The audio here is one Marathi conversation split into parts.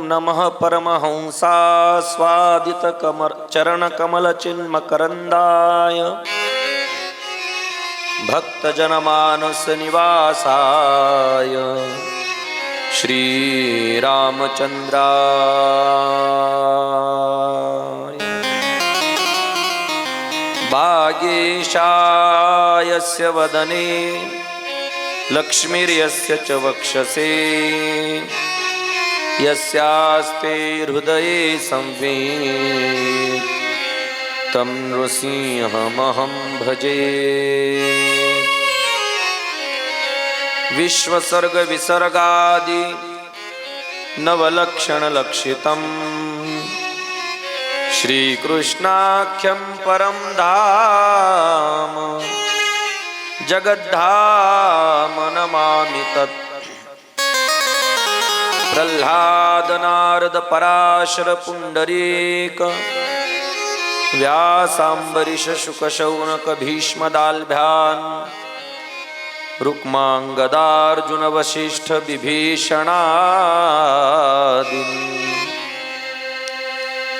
नमः परमहंसास्वादितचरणकमलचिन्मकरन्दाय भक्तजनमानसनिवासाय श्रीरामचन्द्राय भागेशायस्य वदने लक्ष्मीर्यस्य च वक्षसे यस्यास्ते हृदये संवेद तं नृसिंहमहं भजे। विश्वसर्ग विसर्गादि नवलक्षणलक्षितम् श्रीकृष्णाख्यं परं धाम जगद्धाम नमामि तत्। प्रह्लाद नारद पराशर पुंडरीक व्यासांबरीश शुक शौनक भीष्मदाल्भ्यान् रुक्मांगदार्जुन वसिष्ठ विभीषणादीन्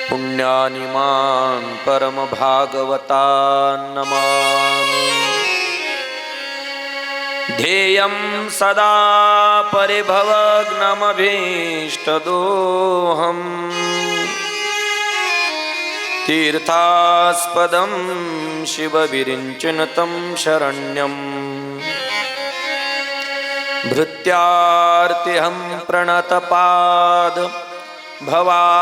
पुण्यानिमान् परम भागवतान् नमामि। ध्येयं सदा परिभवग्नमभीष्टदोहम् तीर्थास्पदं शिवविरिञ्चिनुतं शरण्यम् भृत्यार्तिहं प्रणतपाद भवाब्धिपोतम्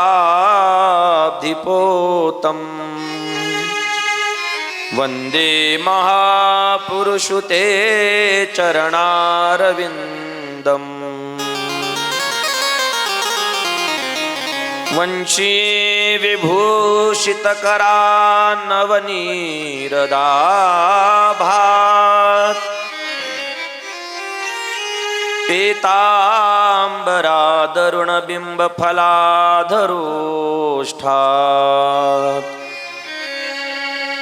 वन्दे महापुरुषु ते चरणारविन्दम्। वंशी विभूषितकरान्नवनीरदाभात् पीताम्बरादरुणबिम्बफलाधरोष्ठात्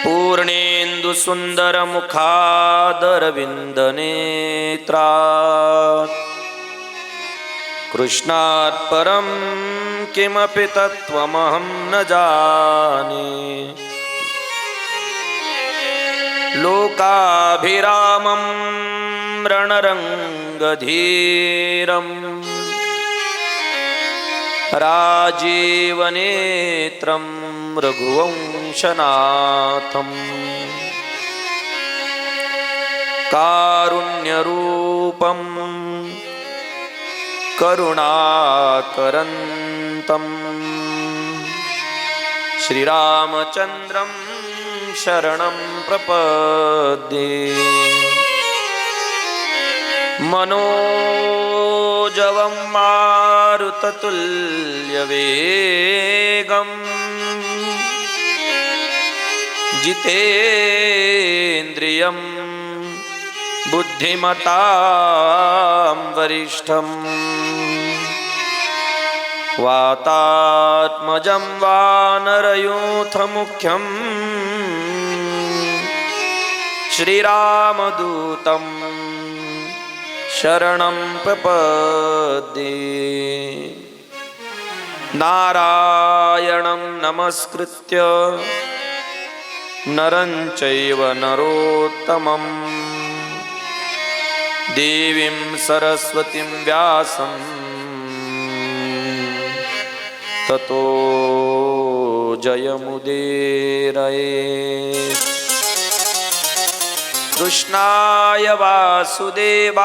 पूर्णेन्दुसुन्दरमुखादरविन्दनेत्रात् कृष्णात् परं किमपि तत्त्वमहं न जाने। लोकाभिरामं रणरङ्गधीरं राजीवनेत्रं रघुवंशनाथम् कारुण्यरूपं करुणाकरन्तं श्रीरामचन्द्रं शरणं प्रपद्ये। मनोजवं मारुततुल्यवेगम् जितेन्द्रियं बुद्धिमतां वरिष्ठम् वातात्मजं वानरयूथमुख्यं श्रीरामदूतं शरणं प्रपद्ये। नारायणं नमस्कृत्य नरं चैव नरोत्तमं देवीं सरस्वतीं व्यासं ततो जयमुदीरयेत्। कृष्णाय वासुदेवाय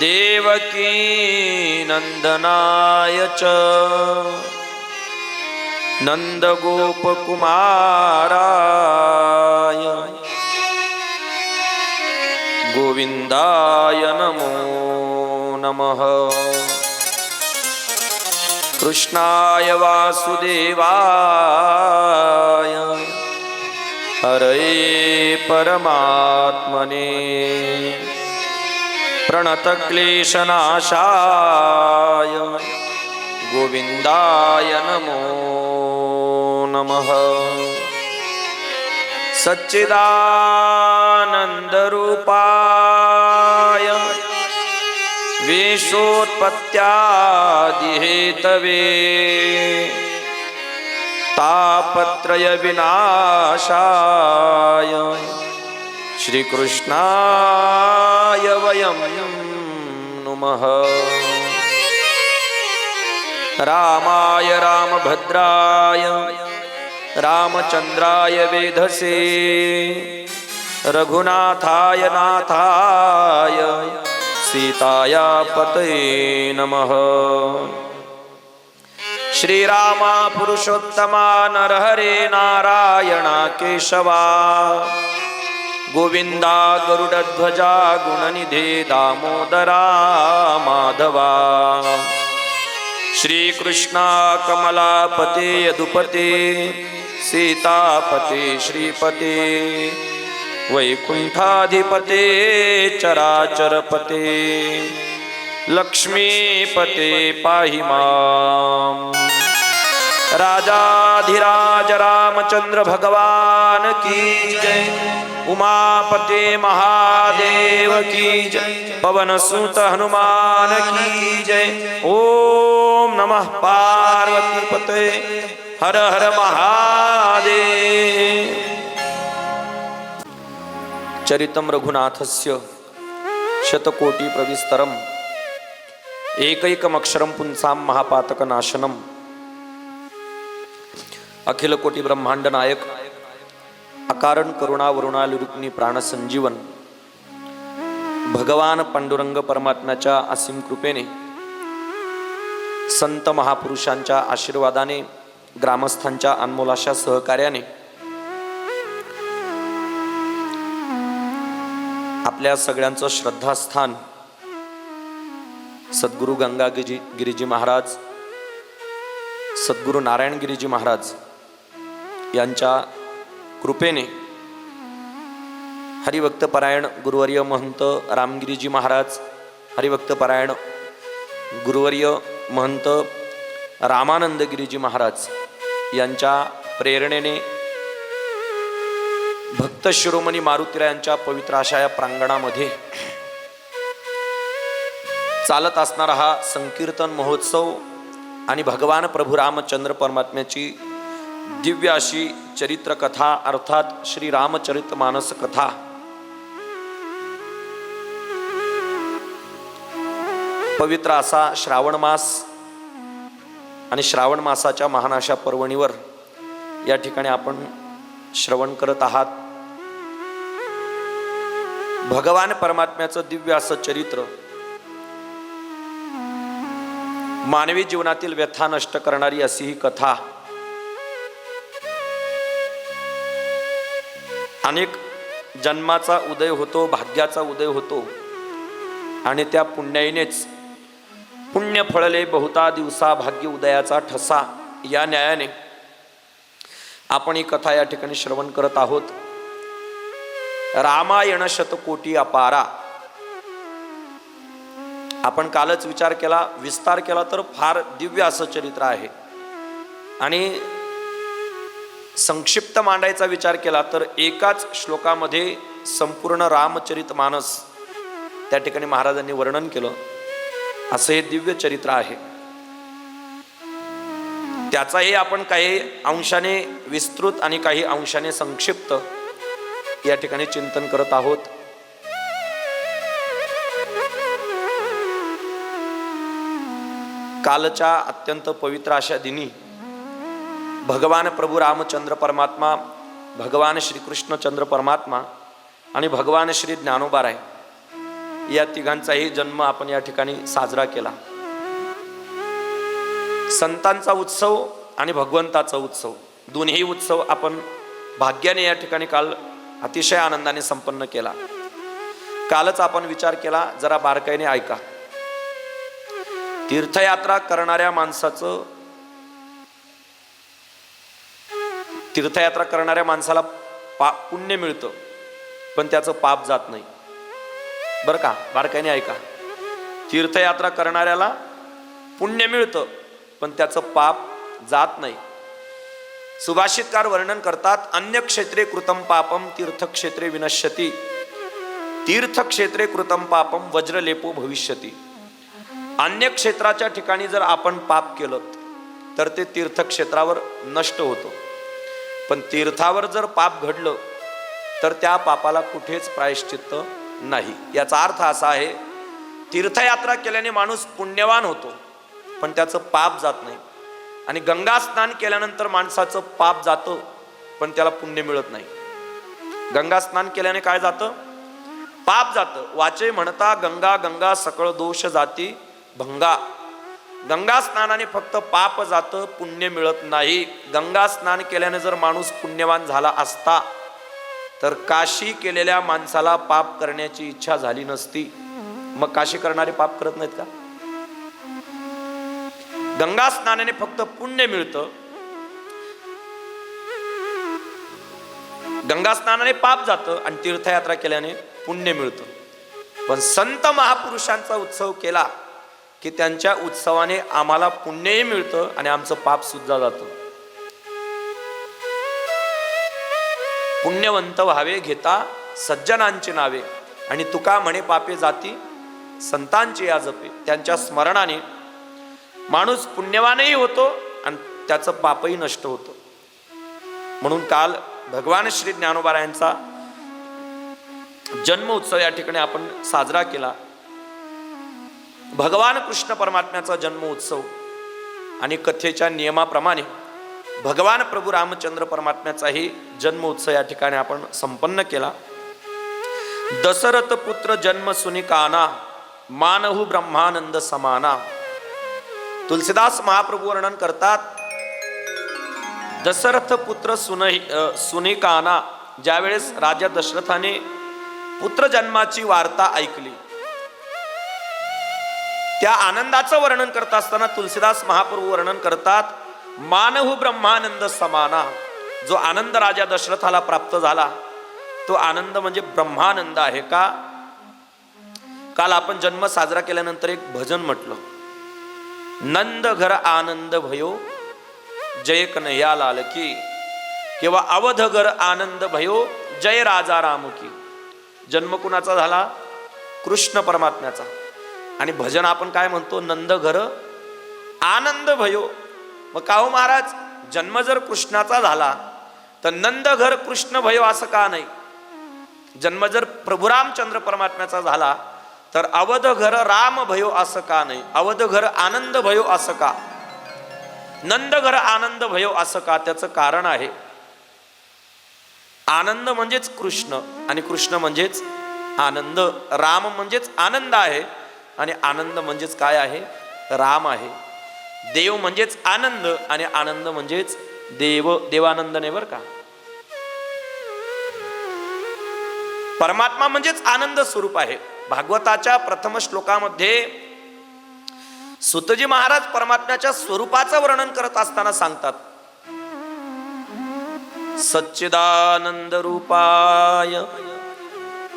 देवकी नंदनाय च नंदगोपकुमाराय गोविंदाय नमो नमः। कृष्णाय वासुदेवाय हरे परमात्मने प्रणतक्लेशनाशाय गोविंदाय नमो नमः। सच्चिदानन्दरूपाय विश्वोत्पत्त्यादिहेतवे तापत्रय विनाशाय श्रीकृष्णाय वयं नुमः। रामाय रामभद्राय रामचंद्राय वेधसे रघुनाथाय नाथाय सीताया पतये नमः। श्रीरामा पुरुषोत्तमा नरहरे नारायण केशवा गोविंदा गरुडध्वजा गुणनिधे दामोदरा माधवा। श्रीकृष्णा कमलापते यदुपते सीतापते श्रीपते वैकुंठाधिपते चराचरपते लक्ष्मीपते पाहि माम्। राजाधिराज रामचंद्र भगवान की जय। उमापते महादेव की जय। पवन सुत हनुमान की जय। ओम नमः पार्वती पते हर हर महादेव। चरितं रघुनाथस्य शतकोटि प्रविस्तरम एकैकमक्षरं पुंसां महापातकनाशनम। अखिल कोटि ब्रह्मांड नायक अकारण करुणा वरुणालुरुक्नी प्राणसंजीवन भगवान पांडुरंग परमात्म्याच्या असीम कृपेने संत महापुरुषांच्या आशीर्वादाने ग्रामस्थांच्या अनमोल अशा सहकार्याने आपल्या सगळ्यांचं श्रद्धास्थान सद्गुरु गंगा गिरीजी महाराज सद्गुरु नारायण गिरीजी महाराज यांच्या कृपेने हरिभक्तपरायण गुरुवर्य महंत रामगिरीजी महाराज हरिभक्तपरायण गुरुवर्य महंत रामानंद गिरीजी महाराज यांच्या प्रेरणेने भक्त शिरोमणी मारुतीरायांच्या पवित्र अशा या प्रांगणामध्ये चालत असणारा हा संकीर्तन महोत्सव आणि भगवान प्रभू रामचंद्र परमात्म्याची दिव्य अशी चरित्र कथा अर्थात श्री रामचरितमानस कथा पवित्र असा श्रावण मास आणि श्रावण मासाच्या महान अशा पर्वणीवर या ठिकाणी आपण श्रवण करत आहात। भगवान परमात्म्याचं दिव्य असं चरित्र मानवी जीवनातील व्यथा नष्ट करणारी अशी ही कथा अनेक जन्माचा उदय होतो भाग्याचा उदय होतो आणि त्या पुण्याईनेच पुण्य फळले बहुता दिवसा भाग्य उदयाचा ठसा या न्यायाने आपण ही कथा या ठिकाणी श्रवण करत आहोत। रामायण शतकोटी अपारा आपण कालच विचार केला विस्तार केला तर फार दिव्य असं चरित्र आहे आणि संक्षिप्त मांडायचा विचार केला तर एकाच श्लोकामध्ये संपूर्ण रामचरितमानस त्या ठिकाणी महाराजांनी वर्णन केलं असं हे दिव्य चरित्र आहे। त्याचाही आपण काही अंशाने विस्तृत आणि काही अंशाने संक्षिप्त या ठिकाणी चिंतन करत आहोत। कालच्या अत्यंत पवित्र अशा दिनी भगवान प्रभू रामचंद्र परमात्मा भगवान श्रीकृष्णचंद्र परमात्मा आणि भगवान श्री ज्ञानोबाराय या तिघांचाही जन्म आपण या ठिकाणी साजरा केला। संतांचा उत्सव आणि भगवंताचा उत्सव दोन्ही उत्सव आपण भाग्याने या ठिकाणी काल अतिशय आनंदाने संपन्न केला। कालच आपण विचार केला जरा बारकाईने ऐका। तीर्थयात्रा करणाऱ्या माणसाचं तीर्थयात्रा करणाऱ्या माणसाला पुण्य मिळतं पण त्याचं पाप जात नाही बरं का। बारकाईने ऐका। तीर्थयात्रा करणाऱ्याला पुण्य मिळतं पण त्याचं पाप जात नाही। सुभाषितकार वर्णन करतात अन्य क्षेत्रे कृतम पापम तीर्थक्षेत्रे विनश्यति तीर्थक्षेत्रे कृतम पापम वज्रलेपो भविष्यति। अन्य क्षेत्राच्या ठिकाणी जर आपण पाप केलं तर ते तीर्थक्षेत्रावर नष्ट होतं, पण तीर्थावर जर पाप घडलं तर त्या पापाला कुठेच प्रायश्चित्त नाही. याचा अर्थ असा आहे, तीर्थयात्रा केल्याने माणूस पुण्यवान होतो पण त्याचं पाप जात नाही, आणि गंगा स्नान केल्यानंतर माणसाचं पाप जातं पण त्याला पुण्य मिळत नाही. गंगा स्नान केल्याने काय जातं? पाप जातं. वाचे म्हणता गंगा गंगा सकळ दोष जाती भंगा. गंगा स्नानाने फक्त पाप जातं, पुण्य मिळत नाही. गंगा स्नान केल्याने जर माणूस पुण्यवान झाला असता तर काशी केलेल्या माणसाला पाप करण्याची इच्छा झाली नसती. मग काशी करणारे पाप करत नाहीत का? गंगा स्नानाने फक्त पुण्य मिळतं, गंगा स्नानाने पाप जातं आणि तीर्थयात्रा केल्याने पुण्य मिळतं. पण संत महापुरुषांचा उत्सव केला की त्यांच्या उत्सवाने आम्हाला पुण्यही मिळतं आणि आमचं पाप सुद्धा जातं. पुण्यवंत व्हावे घेता सज्जनांची नावे, आणि तुका म्हणे पापे जाती संतांची या जपे. त्यांच्या स्मरणाने माणूस पुण्यवानही होतो आणि त्याचं पापही नष्ट होतं. म्हणून काल भगवान श्री ज्ञानोबा यांचा जन्म उत्सव या ठिकाणी आपण साजरा केला. भगवान कृष्ण परमात्म्याचा जन्म उत्सव, आणि कथेच्या नियमाप्रमाणे भगवान प्रभू रामचंद्र परमात्म्याचाही जन्म उत्सव या ठिकाणी आपण संपन्न केला. दशरथ पुत्र जन्म सुनिकाना मानहु ब्रह्मानंद समाना. तुलसीदास महाप्रभू वर्णन करतात, दशरथ पुत्र सुनिकाना, ज्यावेळेस राजा दशरथाने पुत्र जन्माची वार्ता ऐकली त्या आनंदाचं वर्णन करत असताना तुलसीदास महाप्रभू वर्णन करतात, मानहु ब्रह्मानंद समाना. जो आनंद राजा दशरथाला प्राप्त झाला तो आनंद म्हणजे ब्रह्मानंद आहे. का? काल आपण जन्म साजरा केल्यानंतर एक भजन म्हटलं, नंद घर आनंद भयो जय कन्हैया लाल की, किंवा अवध घर आनंद भयो जय राजा राम की. जन्म कुणाचा झाला? कृष्ण परमात्म्याचा. आणि भजन आपण काय म्हणतो? नंद घर आनंद भयो. मग का हो महाराज, जन्म जर कृष्णाचा झाला तर नंद घर कृष्ण भयो असं का नाही? जन्म जर प्रभू रामचंद्र परमात्म्याचा झाला तर अवध घर राम भयो असं का नाही? अवध घर आनंद भयो असं का? नंद घर आनंद भयो असं का? त्याचं कारण आहे, आनंद म्हणजेच कृष्ण आणि कृष्ण म्हणजेच आनंद. राम म्हणजेच आनंद आहे आणि आनंद म्हणजेच काय आहे? राम आहे. देव म्हणजेच आनंद आणि आनंद म्हणजेच देव. देवानंद नाही बरं का. परमात्मा म्हणजेच आनंद स्वरूप आहे. भागवताच्या प्रथम श्लोकामध्ये सुतजी महाराज परमात्म्याच्या स्वरूपाचं वर्णन करत असताना सांगतात, सच्चिदानंद रूपाय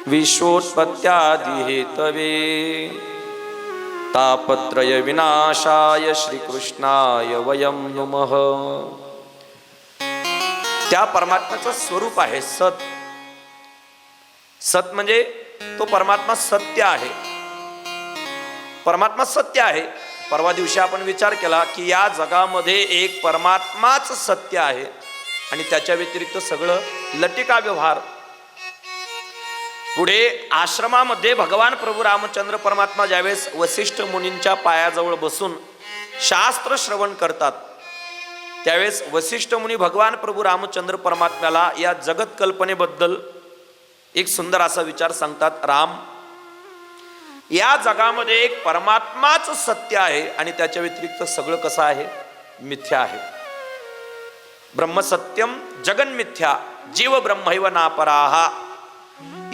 विश्वोत्पत्त्यादि हेतवे तापत्रय विनाशाय श्रीकृष्णाय वयं नुमः. त्या परमात्म्याचं स्वरूप आहे सत. सत म्हणजे तो परमात्मा सत्य आहे. परमात्मा सत्य आहे. परवा दिवशी आपण विचार केला की या जगामध्ये एक परमात्माच सत्य आहे आणि त्याच्या व्यतिरिक्त सगळं लटिका व्यवहार. पुढे आश्रमामध्ये भगवान प्रभू रामचंद्र परमात्मा ज्यावेळेस वसिष्ठ मुनींच्या पायाजवळ बसून शास्त्र श्रवण करतात त्यावेळेस वसिष्ठ मुनी भगवान प्रभू रामचंद्र परमात्म्याला या जगत कल्पनेबद्दल एक सुंदर असा विचार सांगतात, राम, या जगामध्ये एक परमात्माच सत्य आहे आणि त्याच्या व्यतिरिक्त सगळं कसं आहे? मिथ्या आहे. ब्रह्मसत्यम जगन मिथ्या जीव ब्रह्मैव नापराहा.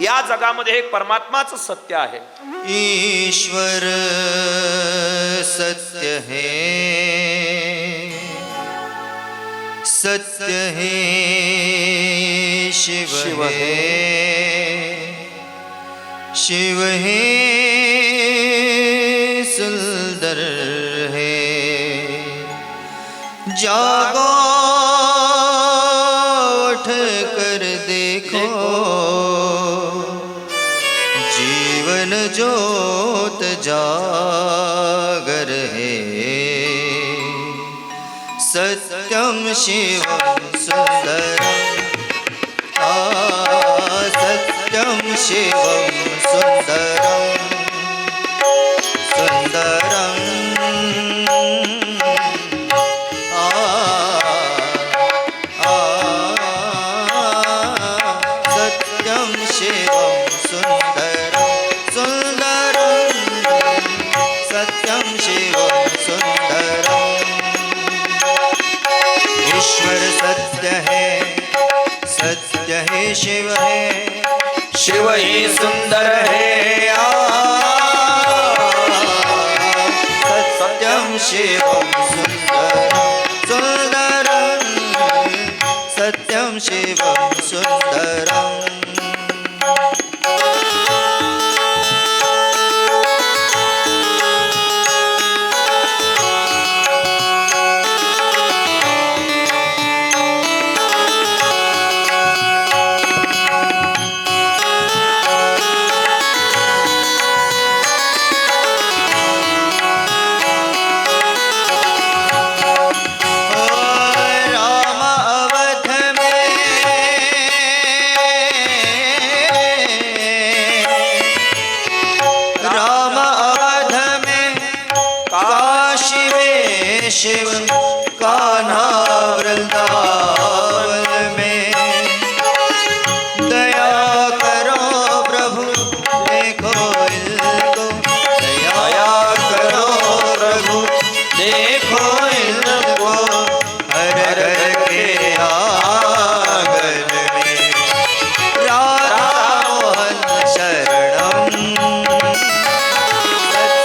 या जगामध्ये एक परमात्माच सत्य आहे. ईश्वर सत्य है, सत्य है शिव है, शिव है सुंदर है. जागो उठ कर देखो, जीवन ज्योत जाग सत्यं शिवं सुन्दरम् सत्यं शिवं सुन्दरम् सुन्दरम् सत्यं शिवं सुन्दरं सुन्दरं सत्यं शिवं सुन्दरम् ईश्वर सत्य है शिव है शिव ही सुंदर है सत्यं शिवं सुन्दरं सुन्दरं सत्यं शिवं सुन्दरम् शिव कान्हा वृंदावन में दया करो प्रभु देखो इनको दया करो प्रभु देखो इनको हर घर के आंगन में राधा मोहन शरणम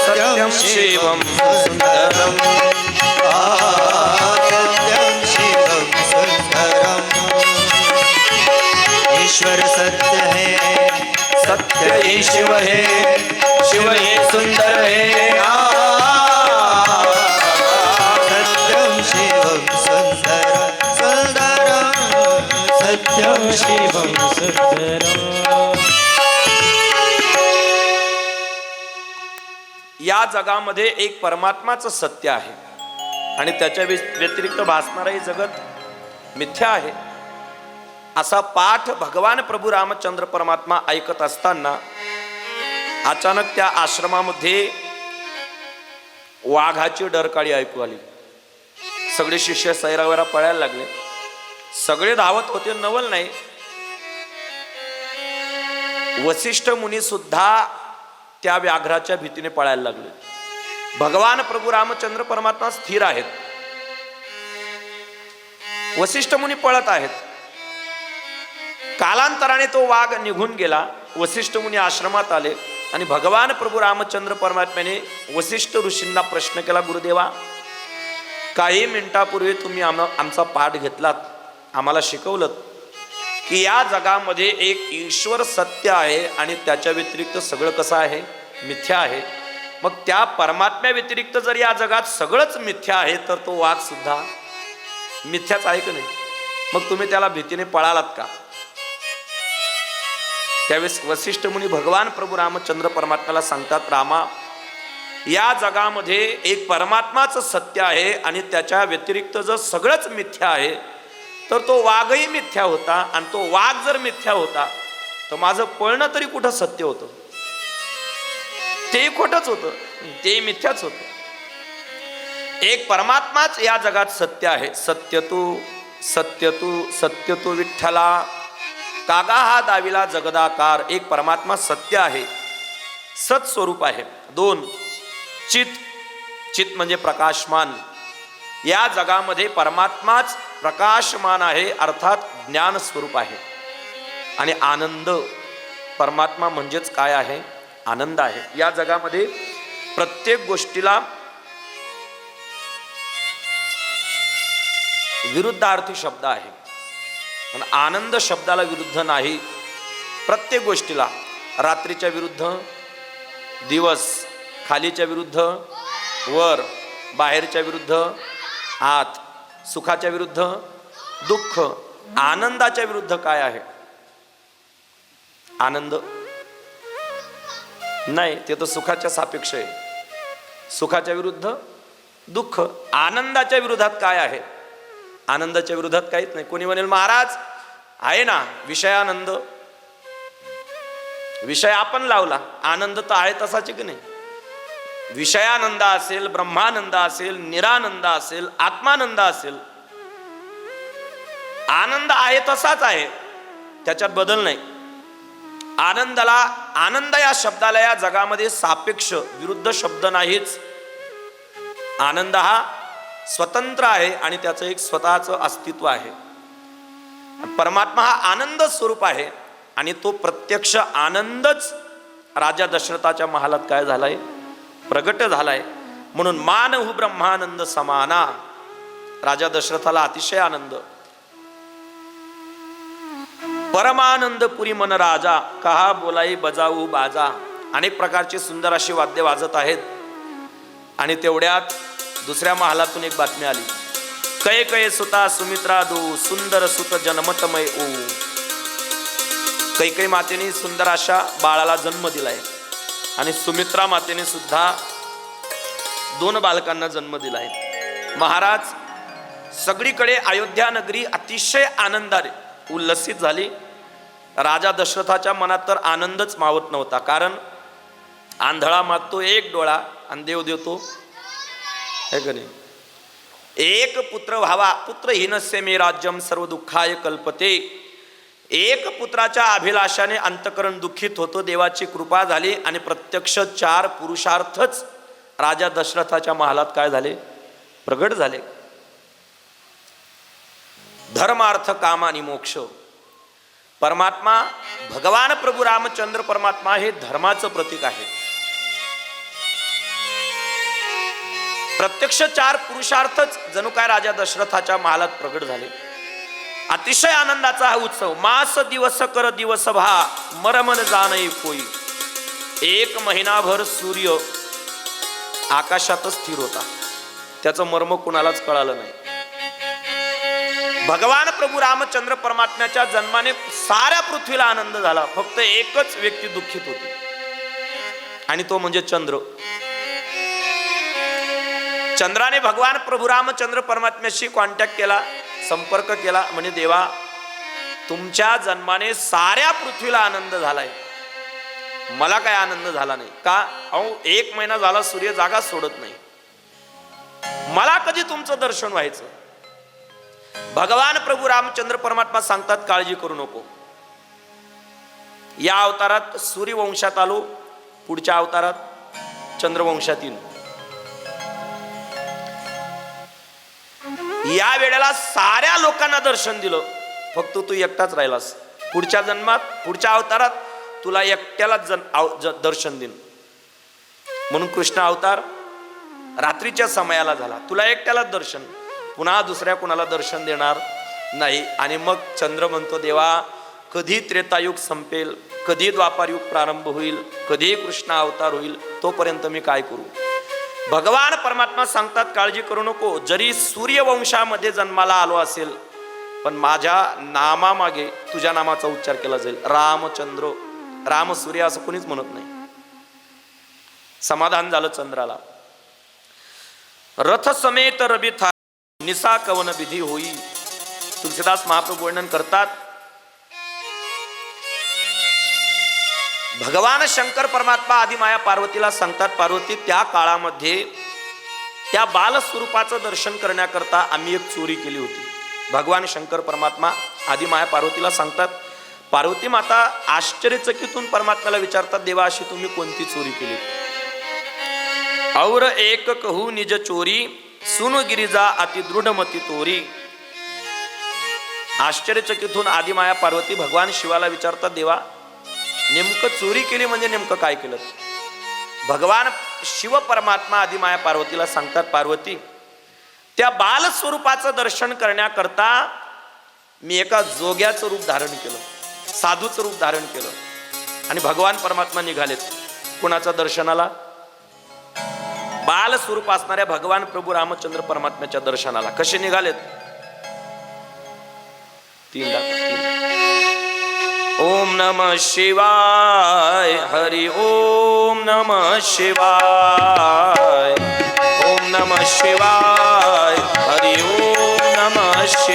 सत्यं शिवं सुंदरम ईश्वर सत्य है सत्य ही शिव है शिव ही सुंदर है सत्यं शिवं सुन्दरं सुन्दरं सत्यं शिवं सुन्दरं। या जगामध्ये एक परमात्माचं सत्य आहे आणि त्याच्या व्यतिरिक्त भासणारं हे जगत मिथ्या आहे असा पाठ भगवान प्रभू रामचंद्र परमात्मा ऐकत असताना अचानक त्या आश्रमामध्ये वाघाची डरकाळी ऐकू आली. सगळे शिष्य सैरावैरा पळायला लागले. सगळे धावत होते, नवल नाही. वसिष्ठ मुनी सुद्धा त्या व्याघ्राच्या भीतीने पळायला लागले. भगवान प्रभू रामचंद्र परमात्मा स्थिर आहेत. वसिष्ठ मुनी पळत आहेत. कालांतराने तो वाघ निघून गेला. वसिष्ठ मुनी आश्रमात आले आणि भगवान प्रभू रामचंद्र परमात्म्याने वसिष्ठ ऋषींना प्रश्न केला, गुरुदेवा, काही मिनिटापूर्वी तुम्ही आमचा पाठ घेतलात, आम्हाला शिकवलं की या जगामध्ये एक ईश्वर सत्य आहे आणि त्याच्या व्यतिरिक्त सगळं कसं आहे, मिथ्या आहे. मग त्या परमात्म्या व्यतिरिक्त जर या जगात सगळंच मिथ्या आहे तर तो वाघ सुद्धा मिथ्याच आहे की नाही? मग तुम्ही त्याला भीतीने पळालात का? त्यावेळेस वसिष्ठ मुनी भगवान प्रभू रामचंद्र परमात्म्याला सांगतात, रामा, या जगामध्ये एक परमात्माच सत्य आहे आणि त्याच्या व्यतिरिक्त जर सगळंच मिथ्या आहे तर तो वाघही मिथ्या होता आणि तो वाघ जर मिथ्या होता तर माझं पळणं तरी कुठं सत्य होतं? ते खोटच होतं, ते मिथ्याच होतं. एक परमात्माच या जगात सत्य आहे. सत्य तू विठ्ठला, कागा हा दाविला जगदाकार. एक परमात्मा सत्य आहे, सत स्वरूप आहे. दोन, चित म्हणजे प्रकाशमान. या जगामध्ये परमात्माच प्रकाशमान आहे, अर्थात ज्ञान स्वरूप आहे. आणि आनंद, परमात्मा म्हणजेच काय आहे? आनंद आहे. या जगामध्ये प्रत्येक गोष्टीला विरुद्धार्थी शब्द आहे, पण आनंद शब्दाला विरुद्ध नाही. प्रत्येक गोष्टीला रात्रीच्या विरुद्ध दिवस, खालीच्या विरुद्ध वर, बाहेरच्या विरुद्ध आत, सुखाच्या विरुद्ध दुःख, आनंदाच्या विरुद्ध काय आहे? आनंद नाही, ते तर सुखाच्या सापेक्ष आहे. सुखाच्या विरुद्ध दुःख. आनंदाच्या विरोधात काय आहे? आनंदाच्या विरोधात काहीच नाही. कोणी म्हणेल महाराज आहे ना विषयानंद, विषय आपण लावला, आनंद तर आहे तसाच की नाही. विषयानंद असेल, ब्रह्मानंद असेल, निरानंद असेल, आत्मानंद असेल, आनंद आहे तसाच आहे, त्याच्यात बदल नाही. आनंदाला, आनंद या शब्दाला या जगामध्ये सापेक्ष विरुद्ध शब्द नाहीच. आनंद हा स्वतंत्र आहे आणि त्याचं एक स्वतःचं अस्तित्व आहे. परमात्मा हा आनंद स्वरूप आहे आणि तो प्रत्यक्ष आनंदच राजा दशरथाच्या महालात काय झालाय, प्रगट झालाय. म्हणून मानहु ब्रह्मानंद समाना, राजा दशरथाला अतिशय आनंद. परमानंद पुरी मन राजा, कहा बोलाई बजाऊ बाजा. अनेक प्रकारची सुंदर अशी वाद्य वाजत आहेत. आणि तेवढ्यात दुसऱ्या महालातून एक बातमी आली. कै कै सुता सुमित्रा दू, सुंदर सुत जन्मतमय ओ. कैकई मातेने सुंदर अशा बाळाला जन्म दिलाय आणि सुमित्रा मातेने सुद्धा 2 बालकांना जन्म दिलाय. महाराज सगळीकडे अयोध्या नगरी अतिशय आनंदाने उल्लसित झाली. राजा दशरथाच्या मनात तर आनंदच मावत नव्हता. कारण आंधळा मागतो 1 डोळा आणि देव देतो हे का नाही. एक पुत्र व्हावा, पुत्रहीनस्य मे राज्यम सर्व दुःखाय कल्पते. एक पुत्राच्या अभिलाषाने अंतकरण दुःखित होतो. देवाची कृपा झाली आणि प्रत्यक्ष 4 पुरुषार्थच राजा दशरथाच्या महालात काय झाले, प्रगट झाले. धर्मार्थ काम आणि मोक्ष. परमात्मा भगवान प्रभू रामचंद्र परमात्मा हे धर्माचं प्रतीक आहे. प्रत्यक्ष 4 पुरुषार्थच जणू काय राजा दशरथाच्या महालात प्रगट झाले. अतिशय आनंदाचा हा उत्सव. मास दिवस कर दिवस भा, मरमन जाणई कोई. 1 महिनाभर सूर्य आकाशातच स्थिर होता. त्याचं मर्म कुणालाच कळालं नाही. भगवान प्रभू रामचंद्र परमात्म्याच्या जन्माने साऱ्या पृथ्वीला आनंद झाला. फक्त एकच व्यक्ती दुःखित होती आणि तो म्हणजे चंद्र. चंद्राने भगवान प्रभू रामचंद्र परमात्म्याशी कॉन्टॅक्ट केला, संपर्क केला. म्हणजे देवा, तुमच्या जन्माने साऱ्या पृथ्वीला आनंद झालाय, मला काय आनंद झाला नाही का? अहो 1 महिना झाला सूर्य जागा सोडत नाही, मला कधी तुमचं दर्शन व्हायचं? भगवान प्रभू रामचंद्र परमात्मा सांगतात काळजी करू नको. या अवतारात सूर्यवंशात आलो, पुढच्या अवतारात चंद्रवंशात येईन. या वेळेला साऱ्या लोकांना दर्शन दिलं, फक्त तू एकटाच राहिलास. पुढच्या जन्मात, पुढच्या अवतारात तुला एकट्याला दर्शन देईन. म्हणून कृष्ण अवतार रात्रीच्या समयाला झाला, तुला एकट्यालाच दर्शन, पुन्हा दुसऱ्या कुणाला दर्शन देणार नाही. आणि मग चंद्र म्हणतो, देवा कधी त्रेतायुग संपेल, कधी द्वापारयुग प्रारंभ होईल, कधी कृष्ण अवतार होईल, तोपर्यंत मी काय करू? भगवान परमात्मा सांगतात काळजी करू नको. जरी सूर्यवंशामध्ये जन्माला आलो असेल, पण माझ्या नामामागे तुझ्या नामाचा उच्चार केला जाईल. रामचंद्र, राम सूर्य असं कोणीच म्हणत नाही. समाधान झालं चंद्राला. रथ समेत रबी था, निसा कवन विधी होई. तुलसीदास महाप्रभू वर्णन करतात, भगवान शंकर परमात्मा आदिमाया पार्वतीला सांगतात, पार्वती त्या काळामध्ये त्या बाल स्वरूपाचं दर्शन करण्याकरता आम्ही एक चोरी केली होती. भगवान शंकर परमात्मा आदिमाया पार्वतीला सांगतात. पार्वती माता आश्चर्यचकितून परमात्म्याला विचारतात, देवा अशी तुम्ही कोणती चोरी केली? और एक कहू निज चोरी, सुन गिरिजा अति दृढमती तोरी. आश्चर्यचकितून आदिमाया पार्वती भगवान शिवाला विचारतात, देवा नेमकं चोरी केली म्हणजे नेमकं काय केलं? भगवान शिव परमात्मा आदिमाया पार्वतीला सांगतात, पार्वती त्या बाल स्वरूपाचं दर्शन करण्याकरता मी एका जोग्याचं रूप धारण केलं, साधूचं रूप धारण केलं. आणि भगवान परमात्मा निघालेत कुणाच्या दर्शनाला? बाल स्वरूप असणाऱ्या भगवान प्रभू रामचंद्र परमात्म्याच्या दर्शनाला. कसे निघालेत? 3 ओम नमः शिवाय, हरि ओम नमः शिवाय, ओम नमः शिवाय, हरि ओम नमः शिवाय.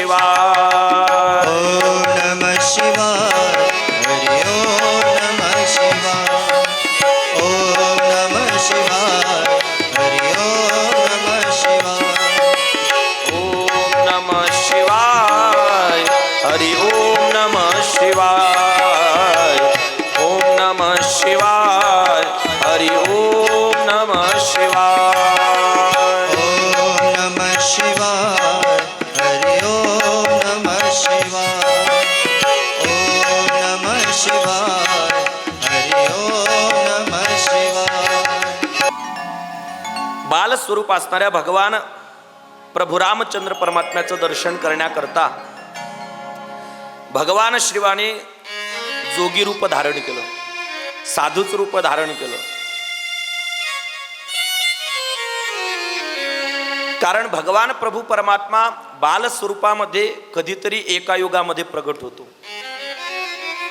बालस्वरूप असणाऱ्या भगवान प्रभू रामचंद्र परमात्म्याचं दर्शन करण्याकरता भगवान श्रीवाने जोगी रूप धारण केलं, साधूच रूप धारण केलं. कारण भगवान प्रभू परमात्मा बालस्वरूपामध्ये कधीतरी एका युगामध्ये प्रगट होतो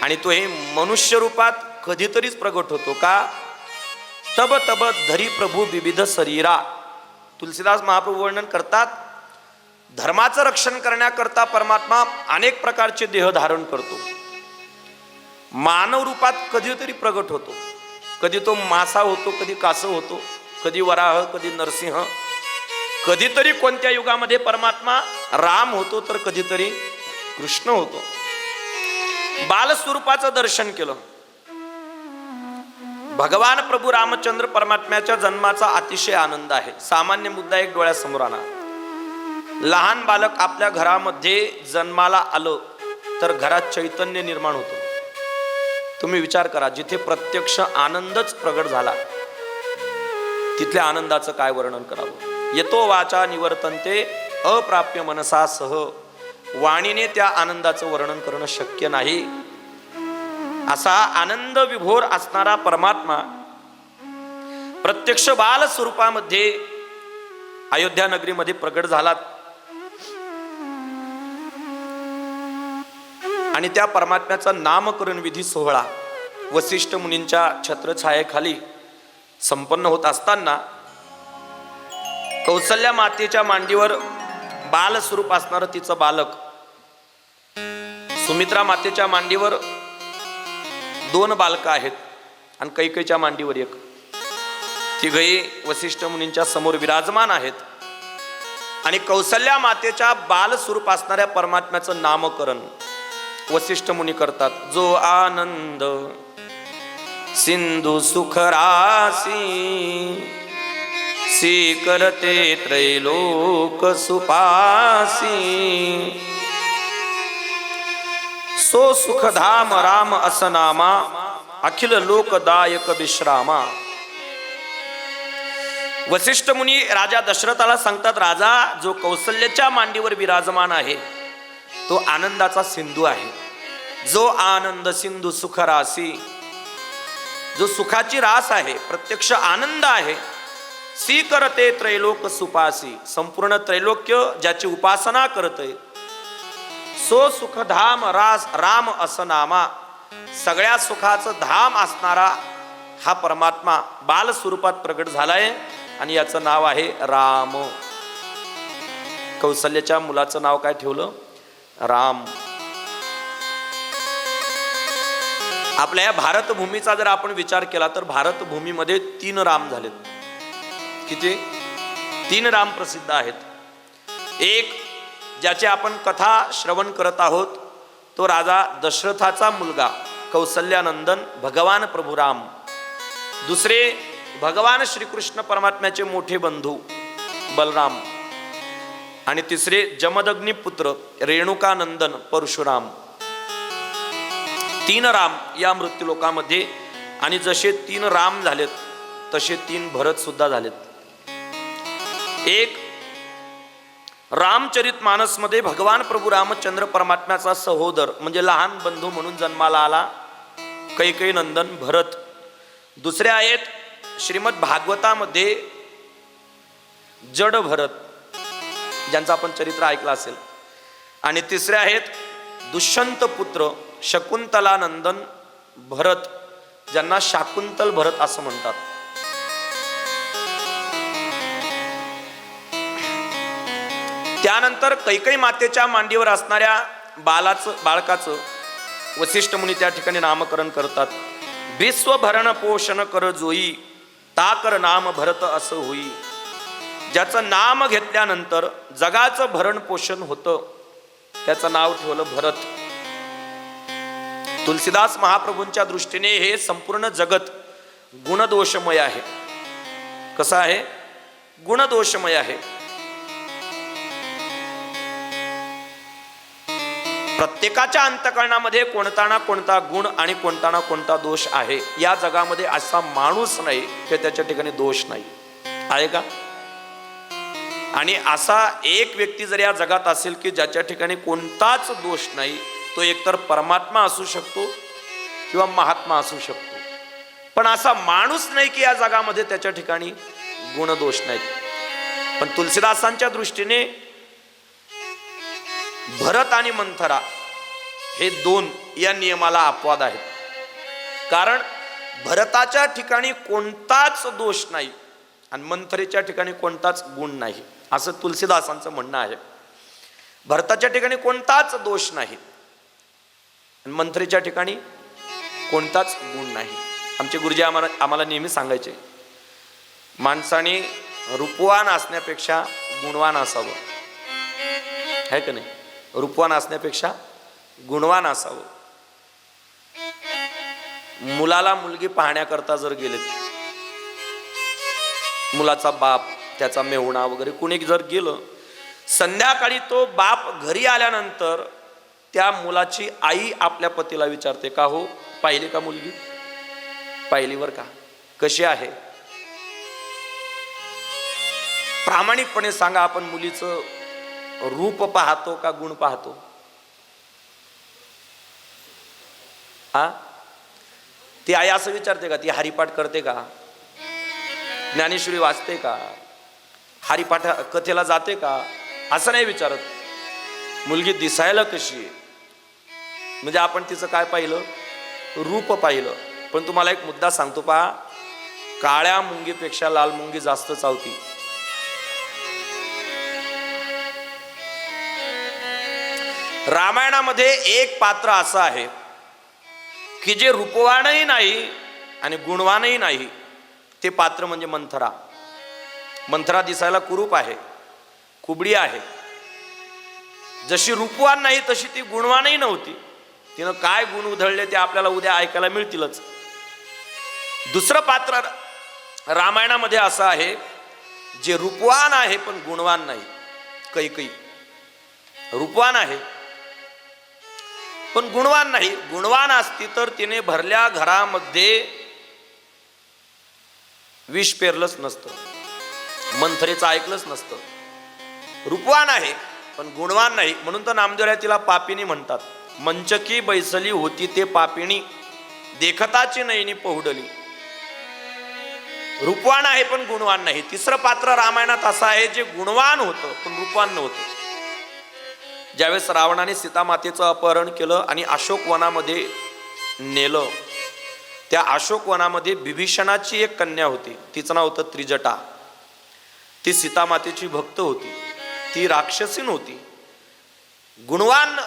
आणि तो हे मनुष्य रूपात कधीतरीच प्रगट होतो. का? तब तब धरी प्रभू विविध शरीरा. तुलसीदास महाप्रभू वर्णन करतात, धर्माचं रक्षण करण्याकरता परमात्मा अनेक प्रकारचे देह धारण करतो. मानव रूपात कधीतरी प्रगट होतो, कधी तो मासा होतो, कधी कासव होतो, कधी वराह, कधी नरसिंह, कधीतरी कोणत्या युगामध्ये परमात्मा राम होतो तर कधीतरी कृष्ण होतो. बालस्वरूपाचं दर्शन केलं. भगवान प्रभू रामचंद्र परमात्म्याच्या जन्माचा अतिशय आनंद आहे. सामान्य मुद्दा एक डोळ्यासमोर आणा. लहान बालक आपल्या घरामध्ये जन्माला आलं तर घरात चैतन्य निर्माण होतं. तुम्ही विचार करा, जिथे प्रत्यक्ष आनंदच प्रगट झाला तिथल्या आनंदाचं काय वर्णन करावं. येतो वाचा निवर्तन्ते अप्राप्य मनसा सह. वाणीने त्या आनंदाचं वर्णन करणं शक्य नाही. असा आनंद विभोर असणारा परमात्मा प्रत्यक्ष बाल स्वरूपामध्ये अयोध्या नगरीमध्ये प्रगट झाला आणि त्या परमात्म्याचा नामकरण विधी सोहळा वसिष्ठ मुनींच्या छत्रछायेखाली संपन्न होत असताना कौसल्या मातेच्या मांडीवर बाल स्वरूप असणारं तिचं बालक, सुमित्रा मातेच्या मांडीवर 2 बालकं आहेत आणि कैकेयीच्या मांडीवर 1. तिघही वसिष्ठ मुनींच्या समोर विराजमान आहेत आणि कौसल्या मातेच्या बाल स्वरूप असणाऱ्या परमात्म्याचं नामकरण वसिष्ठ मुनी करतात. जो आनंद सिंधू सुख रासी सी करते त्रैलोक सुपासी. सो सुखधाम राम असनामा अखिल लोकदायक विश्रामा. वसिष्ठ मुनी राजा दशरथाला सांगतात, राजा जो कौसल्याच्या मांडीवर विराजमान आहे तो आनंदाचा सिंधू आहे. जो आनंद सिंधू सुख रासी, जो सुखाची रास आहे, प्रत्यक्ष आनंद आहे. सी करते त्रैलोक सुपासी, संपूर्ण त्रैलोक्य ज्याची उपासना करते. सो सुखधाम रास राम असनामा, सगळ्या सुखाचं धाम असणारा हा परमात्मा बाल स्वरूपात प्रगट झालाय आणि याचं नाव आहे राम. कौसल्याच्या मुलाचं नाव काय ठेवलं? राम. आपल्या या भारतभूमीचा जर आपण विचार केला तर भारतभूमीमध्ये 3 राम झालेत. किती? 3 राम प्रसिद्ध आहेत. एक ज्याची आपण कथा श्रवण करत आहोत तो राजा दशरथाचा मुलगा कौसल्यानंदन भगवान प्रभू राम. दुसरे भगवान श्रीकृष्ण परमात्म्याचे मोठे बंधू बलराम. आणि तिसरे जमदग्नी पुत्र रेणुकानंदन परशुराम. 3 राम या मृत्यूलोकामध्ये. आणि जसे 3 राम झालेत तसे 3 भरत सुद्धा झालेत. एक रामचरित मानस मध्ये भगवान प्रभू रामचंद्र परमात्म्याचा सहोदर म्हणजे लहान बंधू म्हणून जन्माला आला कैकेयी नंदन भरत. दुसरे आहेत श्रीमद भागवतामध्ये जड भरत, ज्यांचं आपण चरित्र ऐकलं असेल. आणि तिसरे आहेत दुष्यंत पुत्र शकुंतला नंदन भरत, ज्यांना शाकुंतल भरत असं म्हणतात. त्यानंतर कैकेयी मातेच्या मांडीवर असणाऱ्या बाळकाचं वसिष्ठ मुनी त्या ठिकाणी नामकरण करतात. विश्वभरण पोषण कर जोई ताकर नाम भरत असं होई. ज्याचं नाम घेतल्यानंतर जगाचं भरण पोषण होतं त्याचं नाव ठेवलं भरत. तुलसीदास महाप्रभूंच्या दृष्टीने हे संपूर्ण जगत गुणदोषमय आहे. कसं आहे? गुणदोषमय आहे. प्रत्येकाच्या अंतःकरणामध्ये कोणता ना कोणता गुण आणि कोणता ना कोणता दोष आहे. या जगामध्ये असा माणूस नाही की त्याच्या ठिकाणी दोष नाही आहे का? आणि असा एक व्यक्ती जर या जगात असेल की ज्याच्या ठिकाणी कोणताच दोष नाही, तो एकतर परमात्मा असू शकतो किंवा महात्मा असू शकतो, पण असा माणूस नाही की या जगामध्ये त्याच्या ठिकाणी गुणदोष नाहीत. पण तुलसीदासांच्या दृष्टीने भरत आणि मंथरा हे दोन या नियमाला अपवाद आहेत. कारण भरताच्या ठिकाणी कोणताच दोष नाही आणि मंथरेच्या ठिकाणी कोणताच गुण नाही, असं तुलसीदासांचं म्हणणं आहे. भरताच्या ठिकाणी कोणताच दोष नाही आणि मंथरेच्या ठिकाणी कोणताच गुण नाही. आमचे गुरुजी आम्हाला नेहमी सांगायचे, माणसाने रूपवान असण्यापेक्षा गुणवान असावं, आहे का नाही? रूपवान असण्यापेक्षा गुणवान असावं. मुलाला मुलगी पाहण्याकरता जर गेलेत, मुलाचा बाप, त्याचा मेहुणा वगैरे कुणी जर गेलं, संध्याकाळी तो बाप घरी आल्यानंतर त्या मुलाची आई आपल्या पतीला विचारते, का हो पाहिली का मुलगी? पाहिली वर का, कशी आहे? प्रामाणिकपणे सांगा, आपण मुलीचं रूप पाहतो का गुण पाहतो? हा, ती आई असं विचारते का? ती हरिपाठ करते का? ज्ञानेश्वरी वाचते का? हरिपाठ कथेला जाते का? असं नाही विचारत. मुलगी दिसायला कशी आहे, म्हणजे आपण तिचं काय पाहिलं? रूप पाहिलं. पण तुम्हाला एक मुद्दा सांगतो पहा, काळ्या मुंगीपेक्षा लाल मुंगी जास्त चावती. रामायणामध्ये एक पात्र असं आहे की जे रूपवानही नाही आणि गुणवानही नाही, ते पात्र म्हणजे मंथरा. मंथरा दिसायला कुरूप आहे, कुबडी आहे. जशी रूपवान नाही तशी ती गुणवानही नव्हती. तिनं काय गुण उधळले ते आपल्याला उद्या ऐकायला मिळतीलच. दुसरं पात्र रामायणामध्ये असं आहे जे रूपवान आहे पण गुणवान नाही. कैकेयी रूपवान आहे पण गुणवान नाही. गुणवान असती तर तिने भरल्या घरामध्ये विष पेरलंच नसतं, मंथरेचं ऐकलंच नसतं. रूपवान आहे पण गुणवान नाही, म्हणून तर नामदेवराय तिला पापिनी म्हणतात. मंचकी बैसली होती ते पापिणी, देखताची नयनी पहुडली. रूपवान आहे पण गुणवान नाही. तिसरं पात्र रामायणात असं आहे जे गुणवान होतं पण रूपवान नव्हतं. ज्यावेळेस रावणाने सीता मातेचं अपहरण केलं आणि अशोक वनामध्ये नेलं, त्या अशोक वनामध्ये बिभीषणाची एक कन्या होती, तिचं नाव होतं त्रिजटा. ती सीता मातेची भक्त होती, ती राक्षसीन होती. गुणवान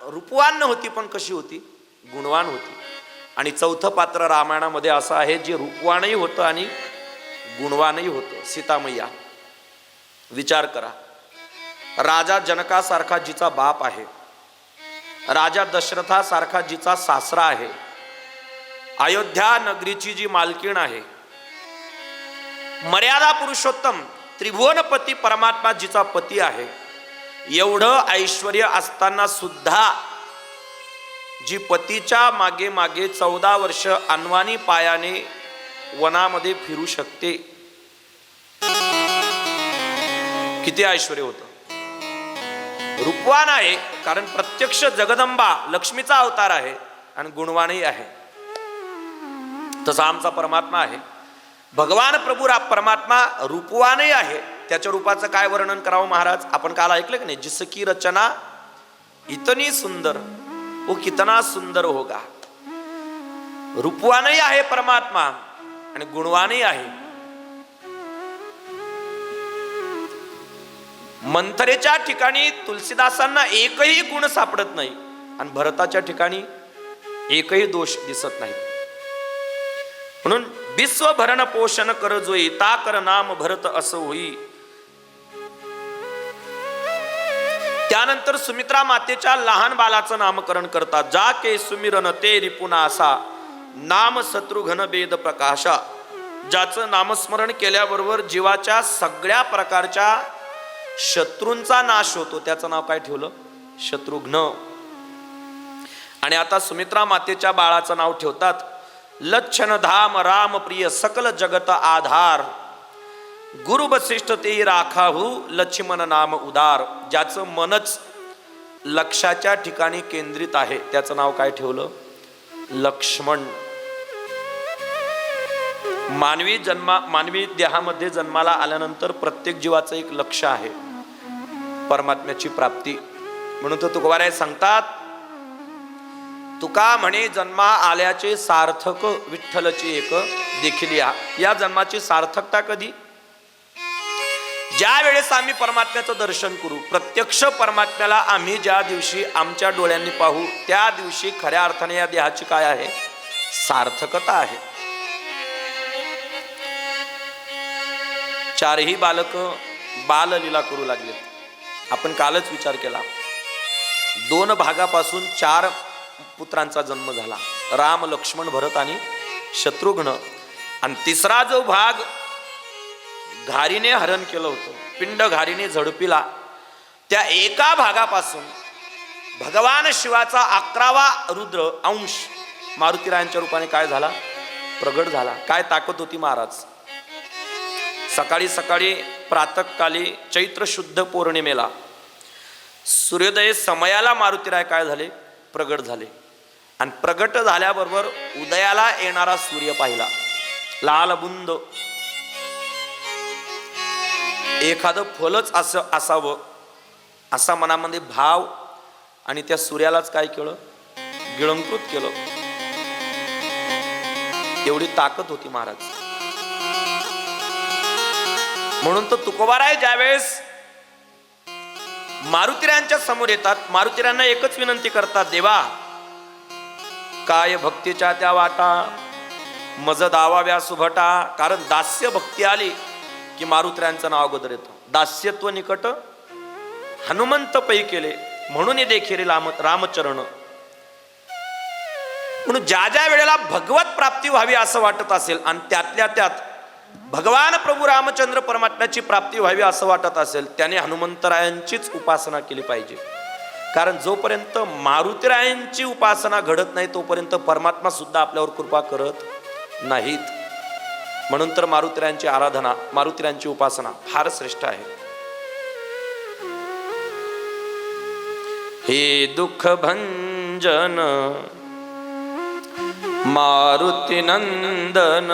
रूपवान होती पण कशी होती? गुणवान होती. आणि चौथं पात्र रामायणामध्ये असं आहे जे रूपवानही होतं आणि गुणवानही होतं, सीतामय्या. विचार करा, राजा जनकासारखा जिचा बाप आहे, राजा दशरथासारखा जिचा सासरा आहे, अयोध्या नगरीची जी मालकीण आहे, मर्यादा पुरुषोत्तम त्रिभुवनपती परमात्मा जिचा पती आहे, एवढं ऐश्वर्य असताना सुद्धा जी पतीच्या मागे मागे 14 वर्ष अनवाणी पायाने वनामध्ये फिरू शकते, किती ऐश्वर्य होतं. रूपवान आहे कारण प्रत्यक्ष जगदंबा लक्ष्मीचा अवतार आहे आणि गुणवानही आहे. तसा आमचा परमात्मा आहे. भगवान प्रभू परमात्मा रूपवानही आहे. त्याच्या रूपाचं काय वर्णन करावं महाराज? आपण काल ऐकलं की नाही, जिसकी रचना इतनी सुंदर वो कितना सुंदर होगा. रूपवानही आहे परमात्मा आणि गुणवानही आहे. मंथरेच्या ठिकाणी तुलसीदासांना एकही गुण सापडत नाही आणि भरताच्या ठिकाणी एकही दोष दिसत नाही. म्हणून विश्व भरण पोषण कर जोई, ता कर नाम भरत असं होई. त्यानंतर सुमित्रा मातेच्या लहान बालाचं नामकरण करतात. जा के सुमिरन ते रिपुना असा, नाम शत्रुघ्न वेद प्रकाशा. ज्याचं नामस्मरण केल्याबरोबर जीवाच्या सगळ्या प्रकारच्या शत्रूंचा नाश होतो, त्याचं नाव काय ठेवलं? शत्रुघ्न. आणि आता सुमित्रा मातेच्या बाळाचं नाव ठेवतात लच्छन धाम राम प्रिय सकल जगत आधार. गुरु वसिष्ठ तेही राखाहू लक्ष्मण नाम उदार. ज्याचं मनच लक्षाच्या ठिकाणी केंद्रित आहे त्याचं नाव काय ठेवलं? लक्ष्मण. मानवी देहामध्ये जन्माला आल्यानंतर प्रत्येक जीवाचं एक लक्ष आहे, परमात्म्याची प्राप्ती. म्हणून तो तुकोबाराय सांगतात, तुका म्हणे जन्मा आल्याचे सार्थक विठ्ठलची एक देखील. या जन्माची सार्थकता कधी? ज्या वेळेस आम्ही परमात्म्याचं दर्शन करू, प्रत्यक्ष परमात्म्याला आम्ही ज्या दिवशी आमच्या डोळ्यांनी पाहू, त्या दिवशी खऱ्या अर्थाने या देहाची काय आहे? सार्थकता आहे. चारही बालक बाललीला करू लागले. आपण कालच विचार केला, 2 भागापासून 4 पुत्रांचा जन्म झाला, राम, लक्ष्मण, भरत आणि शत्रुघ्न. आणि तिसरा जो भाग घारीने हरण केलं होतं, पिंड घारीने झडपिला, त्या एका भागापासून भगवान शिवाचा 11वा रुद्र अंश मारुतीरायांच्या रूपाने काय झाला? प्रगट झाला. काय ताकद होती महाराज! सकाळी सकाळी प्रातःकाली चैत्र शुद्ध पौर्णिमेला सूर्योदय समयाला मारुतीराय काय झाले? प्रगट झाले. आणि प्रगट झाल्याबरोबर उदयाला येणारा सूर्य पाहिला, लाल बुंद. एखादं फलच असावं असा मनामध्ये भाव, आणि त्या सूर्यालाच काय केलं? गिळंकृत केलं. एवढी ताकद होती महाराज. म्हणून तो तुकोबाराय ज्यावेळेस मारुतीरायांच्या समोर येतात, मारुतीरायांना एकच विनंती करतात, देवा काय भक्तीच्या त्या वाटा मज दावाव्या सुभटा. कारण दास्य भक्ती आली की मारुतीरायांचं नाव अगोदर येतं. दास्यत्व निकट हनुमंत पै केले, म्हणून हे देखील रामचरण. म्हणून ज्या ज्या वेळेला भगवत प्राप्ती व्हावी असं वाटत असेल, आणि त्यातल्या त्यात भगवान प्रभू रामचंद्र परमात्म्याची प्राप्ती व्हावी असं वाटत असेल, त्याने हनुमंतरायांचीच उपासना केली पाहिजे. कारण जोपर्यंत मारुतीरायांची उपासना घडत नाही तोपर्यंत परमात्मा सुद्धा आपल्यावर कृपा करत नाहीत. म्हणून तर मारुतीरायांची आराधना, मारुतीरायांची उपासना फार श्रेष्ठ आहे. हे दुःख भंजन मारुती नंदन,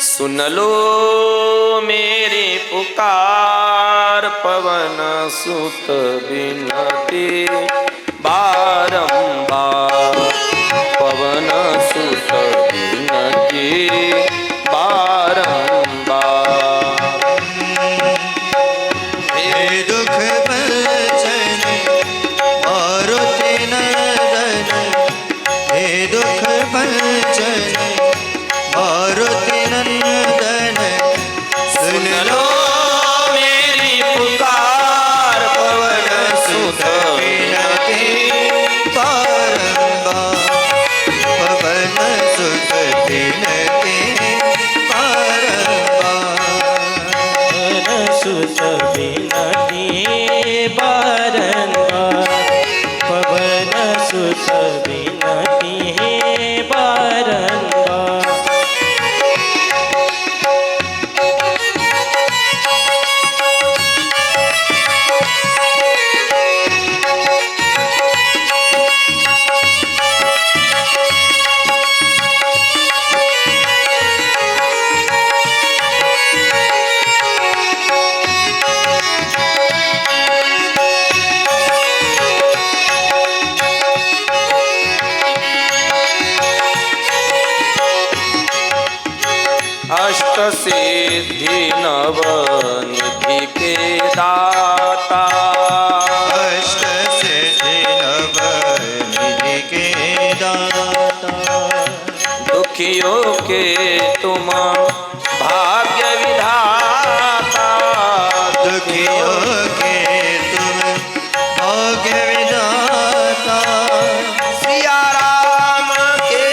सुन लो मेरी पुकार. पवन सुत बिनती बारंबार, पवन सुत बिनती बारंबार. हे दुख भंजन मारुती नंदन, हे दुख भंजन मारुती नंदन, सुन लो मेरी पुकार. पवन सुत बिनती बारंबार, पवन सुत बिनती बारंबार. सुत बिनती बारंबार, पवन सुत बिनती बारंबार. अष्टसिद्धि नवनिधि के दाता, अष्टसिद्धि नवनिधि के दाता. दुखियों के तुम भाग्य विधाता. दुखियों के तुम भाग्य विधाता. सिया राम के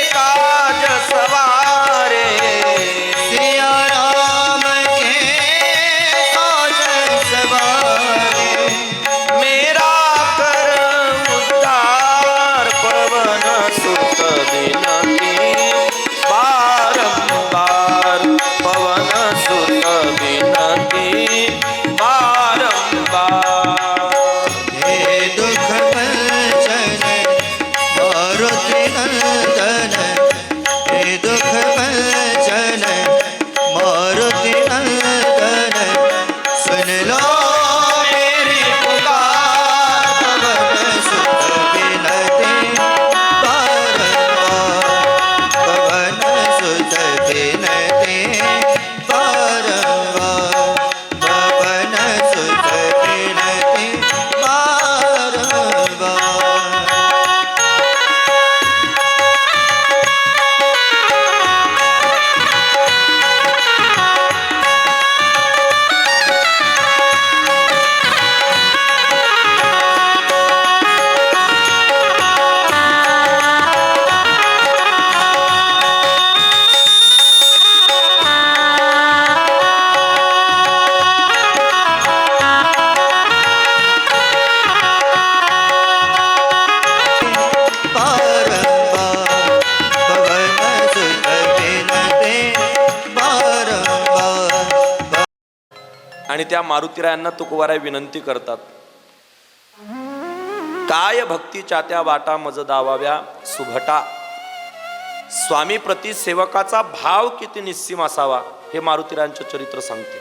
काज सवारे, सिया राम के आणि त्या मारुतीरायांना तुकोबाराय विनंती करतात, काय भक्तीच्या त्या वाटा मज दावाव्या सुभटा, स्वामी प्रति सेवकाचा भाव किती निस्सीम असावा हे मारुतीरायांचे चरित्र सांगते.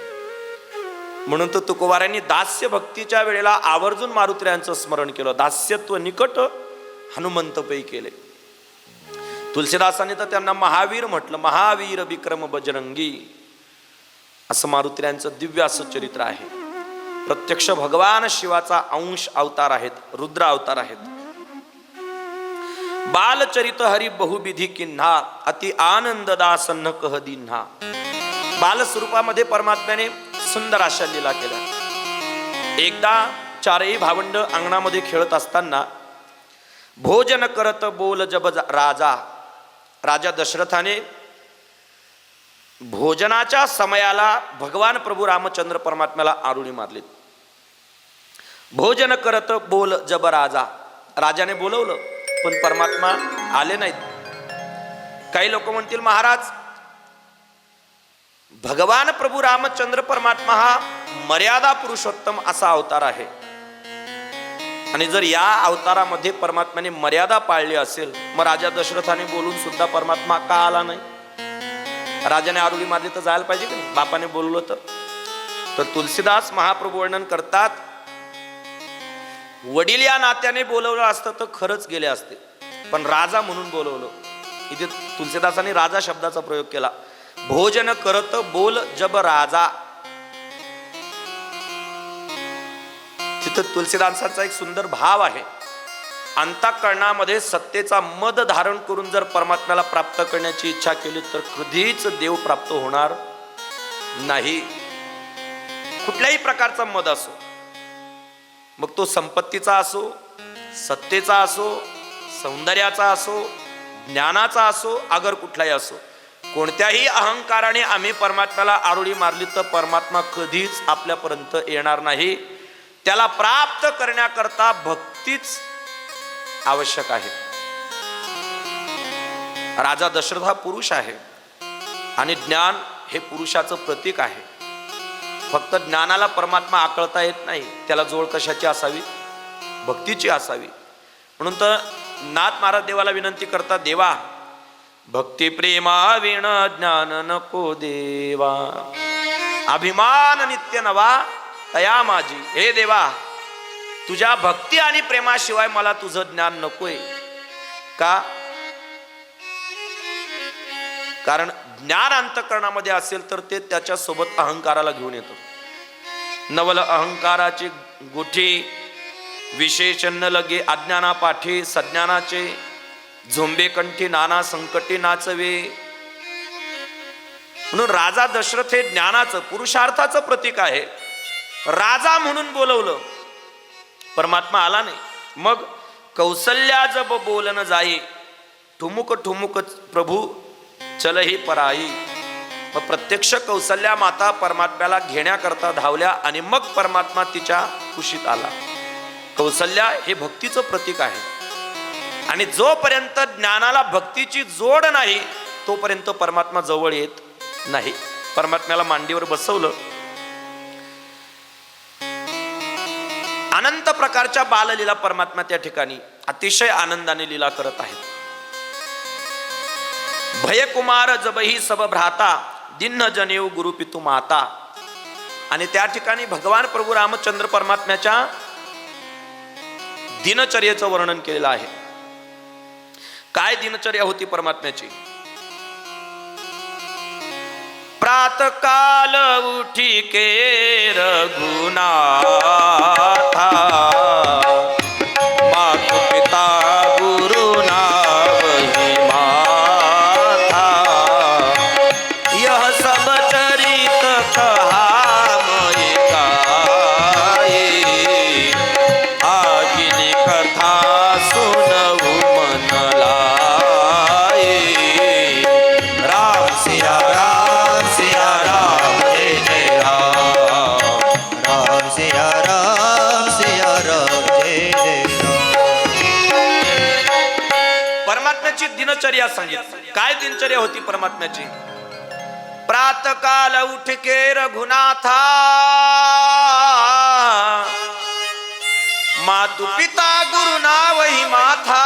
म्हणून तर तुकोबारायांनी दास्य भक्तीच्या वेळेला आवर्जून मारुतीरायांचं स्मरण केलं. दास्यत्व निकट हनुमंत पै केले. तुलसीदासांनी तर त्यांना महावीर म्हटलं, महावीर विक्रम बजरंगी असं मारुतीरायांचं दिव्य असं चरित्र आहे. प्रत्यक्ष भगवान शिवाचा अंश अवतार आहेत, रुद्र अवतार आहेत. बालचरित हरी बहुविधी किन्हा, अति आनंद दासन कह दिन्हा. बाल स्वरूपामध्ये परमात्म्याने सुंदर अशा लीला केल्या. एकदा चारही भावंड अंगणामध्ये खेळत असताना भोजन करत बोल जब राजा, राजा दशरथाने भोजनाच्या समयाला भगवान प्रभू रामचंद्र परमात्म्याला आरुणी मारलीत. भोजन करत बोल जब राजा, राजाने बोलवलं पण परमात्मा आले नाहीत. काही लोक म्हणतील महाराज भगवान प्रभू रामचंद्र परमात्मा हा मर्यादा पुरुषोत्तम असा अवतार आहे, आणि जर या अवतारामध्ये परमात्म्याने मर्यादा पाळली असेल मग राजा दशरथाने बोलून सुद्धा परमात्मा का आला नाही? राजाने आरुली मारली तर जायला पाहिजे की नाही? बापाने बोललो तर तुलसीदास महाप्रभू वर्णन करतात, वडील या नात्याने बोलवलं असतं तर खरंच गेले असते, पण राजा म्हणून बोलवलं. इथे तुलसीदासांनी राजा शब्दाचा प्रयोग केला. भोजन करत बोल जब राजा, तिथं तुलसीदासांचा एक सुंदर भाव आहे. अंतःकरणामध्ये सत्तेचा मद धारण करून जर परमात्म्याला प्राप्त करण्याची इच्छा केली तर कधीच देव प्राप्त होणार नाही. कुठल्याही प्रकारचा मद असो, मग तो संपत्तीचा असो, सत्तेचा असो, सौंदर्याचा असो, ज्ञानाचा असो, अगर कुठलाही असो, कोणत्याही अहंकाराने आम्ही परमात्म्याला आरुळी मारली तर परमात्मा कधीच आपल्यापर्यंत येणार नाही. त्याला प्राप्त करण्याकरता भक्तीच आवश्यक आहे. राजा दशरथ हा पुरुष आहे आणि ज्ञान हे पुरुषाचं प्रतीक आहे. फक्त ज्ञानाला परमात्मा आकळता येत नाही, त्याला जोड कशाची असावी? भक्तीची असावी. म्हणून तर नाथ महाराज देवाला विनंती करतात, देवा भक्ती प्रेमा विण ज्ञान नको देवा, अभिमान नित्य नवा तया माझी. हे देवा तुझ्या भक्ती आणि प्रेमाशिवाय मला तुझं ज्ञान नकोय. का? कारण ज्ञान अंतःकरणामध्ये असेल तर ते त्याच्या सोबत अहंकाराला घेऊन येतो. नवल अहंकाराची गुठी विशेषण न लगे अज्ञाना पाठी, सज्ञानाचे झोंबे कंठी नाना संकटी नाचवे. म्हणून राजा दशरथ हे ज्ञानाचं पुरुषार्थाचं प्रतीक आहे. राजा म्हणून बोलवलं, परमात्मा आला नाही. मग कौसल्या जब बोलन जाई, ठुमुक ठुमुक प्रभू चलही पराई. मग प्रत्यक्ष कौसल्या माता परमात्म्याला घेण्याकरता धावल्या आणि मग परमात्मा तिच्या कुशीत आला. कौसल्या हे भक्तीचं प्रतीक आहे, आणि जोपर्यंत ज्ञानाला भक्तीची जोड नाही तोपर्यंत परमात्मा जवळ येत नाही. परमात्म्याला मांडीवर बसवलं. अनंत प्रकारच्या बाललीला परमात्मा त्या ठिकाणी अतिशय आनंदाने लीला करत आहेत. भयकुमार जबही सब भ्राता, दिन्न जनेऊ गुरु पितु माता. आणि त्या ठिकाणी भगवान प्रभू रामचंद्र परमात्म्याच्या दिनचर्येचं वर्णन केलेलं आहे. काय दिनचर्या होती परमात्म्याची? प्रातकाल उठी के रघुनाथा, मातु पिता गुरु नावहि माथा, यह सब चरित कहा मोहि गाए, आगिनी कथा सुनऊ मन लाए. राम सिया राम सिया राम जय जय राम, राम सिया राम सिया राम जय जय राम. परमात्म्याची दिनचर्या सांगितली. काय दिनचर्या होती परमात्म्याची? प्रातकाल उठके रघुनाथा, मातु पिता गुरु नावही माथा.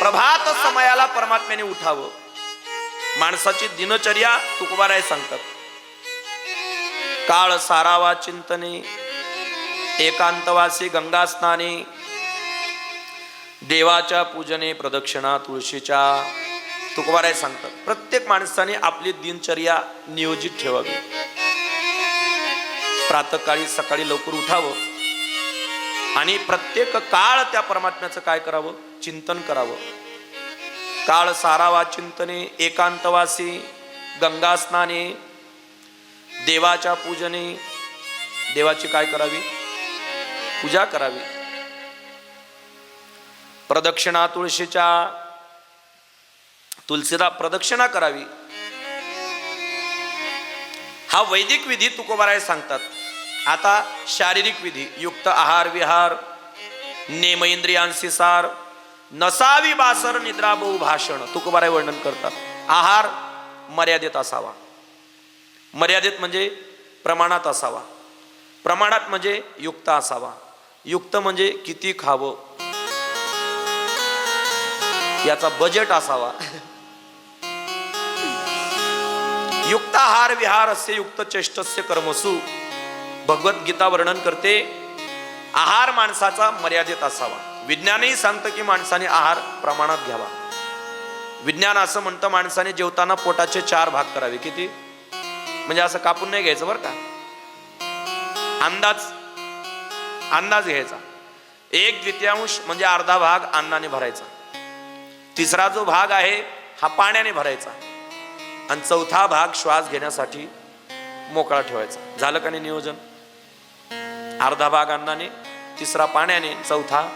प्रभात समयाला परमात्म्याने उठावं. माणसाची दिनचर्या तुकोबाराय सांगतात. काळ सारावा चिंतने, एकांतवासी गंगा स्नाने, देवाच्या पूजने, प्रदक्षिणा तुळशीच्या. तुकोबाराय सांगतात प्रत्येक माणसाने आपली दिनचर्या नियोजित ठेवावी. प्रातःकाळी सकाळी लवकर उठावं आणि प्रत्येक काळ त्या परमात्म्याचं काय करावं, चिंतन करावं. काळ सारावा चिंतने, एकांतवासी गंगा स्नाने, देवाच्या पूजने, देवाची काय करावी, पूजा करावी. प्रदक्षिणा तुळशीच्या, तुलसीला प्रदक्षिणा करावी. हा वैदिक विधी तुकोबाराय सांगतात. आता शारीरिक विधी, युक्त आहार विहार, नेम इंद्रियांशी सार, नसावी बासर निद्रा बहु भाषण. तुकोबाराय वर्णन करतात. आहार मर्यादित असावा. मर्यादित म्हणजे प्रमाणात असावा. प्रमाणात म्हणजे युक्त असावा. युक्त म्हणजे किती खावं याचा बजेट असावा. युक्त आहार विहार असे युक्त चेष्टस्य कर्मसु. भगवद्गीता वर्णन करते आहार माणसाचा मर्यादित असावा. विज्ञानही सांगतं की माणसाने आहार प्रमाणात घ्यावा. विज्ञान असं म्हणतं माणसाने जेवताना पोटाचे 4 भाग करावे. किती म्हणजे असं कापून नाही घ्यायचं बरं का, अंदाज घ्यायचा. 1/2 म्हणजे अर्धा भाग अन्नाने भरायचा. तिसरा जो भाग आहे हा पाण्याने भरायचा आणि चौथा भाग श्वास घेण्यासाठी मोकळा ठेवायचा. झालं का नाही नियोजन? अर्धा भाग अन्नाने, तिसरा पाण्याने, चौथा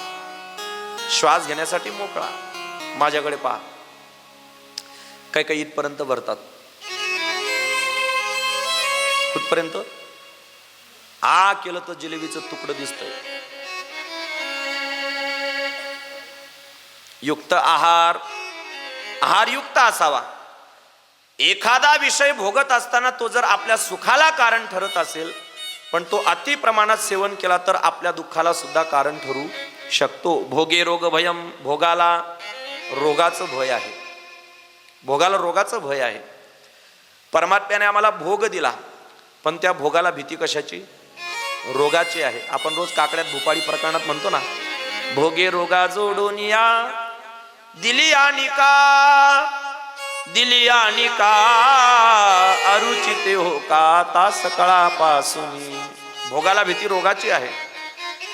श्वास घेण्यासाठी मोकळा. माझ्याकडे पहा, काही काही इथपर्यंत भरतात. कुठपर्यंत? आ केलं तर जिलेबीचं तुकडं दिसतंय. युक्त आहार, आहार युक्त असावा. एखादा विषय भोगत असताना तो जर आपल्या सुखाला कारण ठरत असेल पण तो अति प्रमाणात सेवन केला तर आपल्या दुःखाला सुद्धा कारण ठरू शकतो. भोगे रोग भयम, भोगाला रोगाचं भय आहे. भोगाला रोगाचं भय आहे. परमात्म्याने आम्हाला भोग दिला पण त्या भोगाला भीती कशाची? रोगाची आहे. आपण रोज काकड्यात भूपाळी प्रकरणात म्हणतो ना, भोगे रोगा जोडून या दिली आणि का अरुचिते हो का तास कळापासून. भोगाला भीती रोगाची आहे.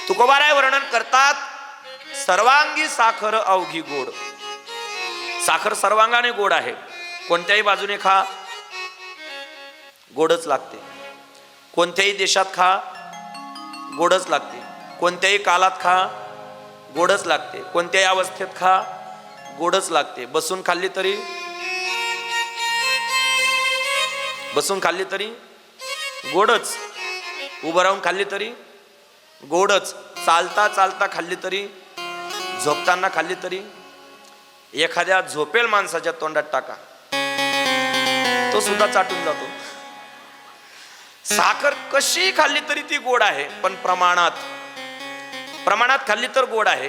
तुकोबाराय वर्णन करतात सर्वांगी साखर अवघी गोड. साखर सर्वांगाने गोड आहे. कोणत्याही बाजूने खा गोडच लागते. कोणत्याही देशात खा गोडच लागते. कोणत्याही कालात खा गोडच लागते. कोणत्याही अवस्थेत खा गोडच लागते. बसून खाल्ली तरी गोडच. उभं राहून खाल्ली तरी गोडच. चालता चालता खाल्ली तरी, झोपताना खाल्ली तरी. एखाद्या झोपेल माणसाच्या तोंडात टाका तो सुद्धा चाटून जातो. साखर कशी खाल्ली तरी ती गोड आहे पण प्रमाणात खाल्ली तर गोड आहे.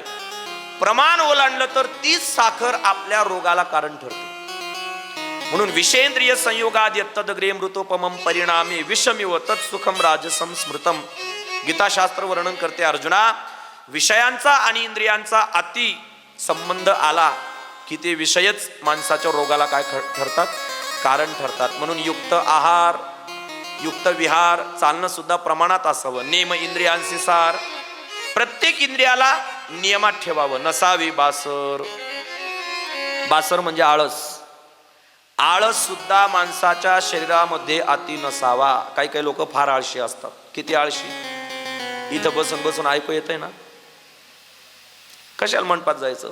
प्रमाण ओलांडलं तर तीच साखर आपल्या रोगाला कारण ठरते. म्हणून विषेंद्रिय संयोगाद यत्तदग्रे मृतोपमम परिणामी विषमिव तत्सुखम राजसम स्मृतम. गीताशास्त्र वर्णन करते अर्जुना, विषयांचा आणि इंद्रियांचा अति संबंध आला की ते विषयच माणसाच्या रोगाला काय ठरतात? कारण ठरतात. म्हणून युक्त आहार, युक्त विहार, चालणं सुद्धा प्रमाणात असावं. नेम इंद्रियांशी सार, प्रत्येक इंद्रियाला नियमात ठेवावं. नसावी बासर. बासर म्हणजे आळस. आळस सुद्धा माणसाच्या शरीरामध्ये अति नसावा. काही काही लोक फार आळशी असतात. किती आळशी? इथं बसून बसून ऐकू येतंय ना, कशाला मंडपात जायचं?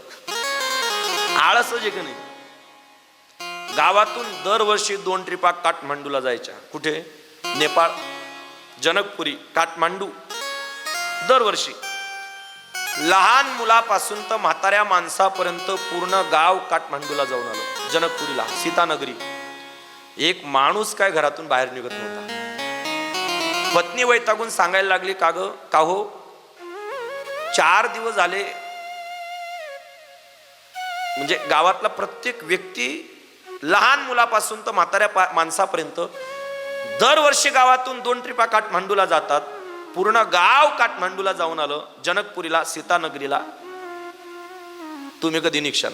आळस जे की नाही. गावातून दरवर्षी 2 ट्रिपा काठमांडूला जायच्या. कुठे? नेपाळ, जनकपुरी, काठमांडू. दरवर्षी लहान मुलापासून तर म्हाताऱ्या माणसापर्यंत पूर्ण गाव काठमांडूला जाऊन आलं. जनकपुरीला, सीतानगरी. एक माणूस काय घरातून बाहेर निघत नव्हता. पत्नी वैतागून सांगायला लागली, का हो 4 दिवस झाले, म्हणजे गावातला प्रत्येक व्यक्ती लहान मुलापासून तर म्हाताऱ्या माणसापर्यंत दरवर्षी गावातून 2 ट्रिपा काठमांडूला जातात. पूर्ण गाव काठमांडूला जाऊन आलं, जनकपुरीला, सीतानगरीला. तुम्ही कधी निघशाल?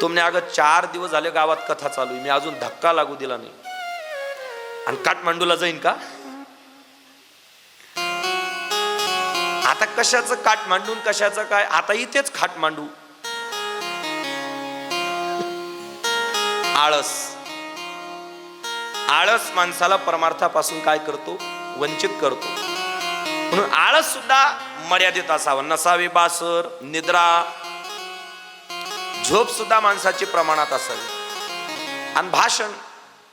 तुमने अगं 4 दिवस झाले गावात कथा चालू आहे, मी अजून धक्का लागू दिला नाही आणि काठमांडूला जाईन का? आता कशाचं काठमांडू, कशाचं काय, आता इथेच काठमांडू. आळस. आळस माणसाला परमार्थापासून काय करतो? वंचित करतो. म्हणून आळस सुद्धा मर्यादित असावा. नसावे बासर, निद्रा, झोप सुद्धा माणसाची प्रमाणात असावी. आणि भाषण,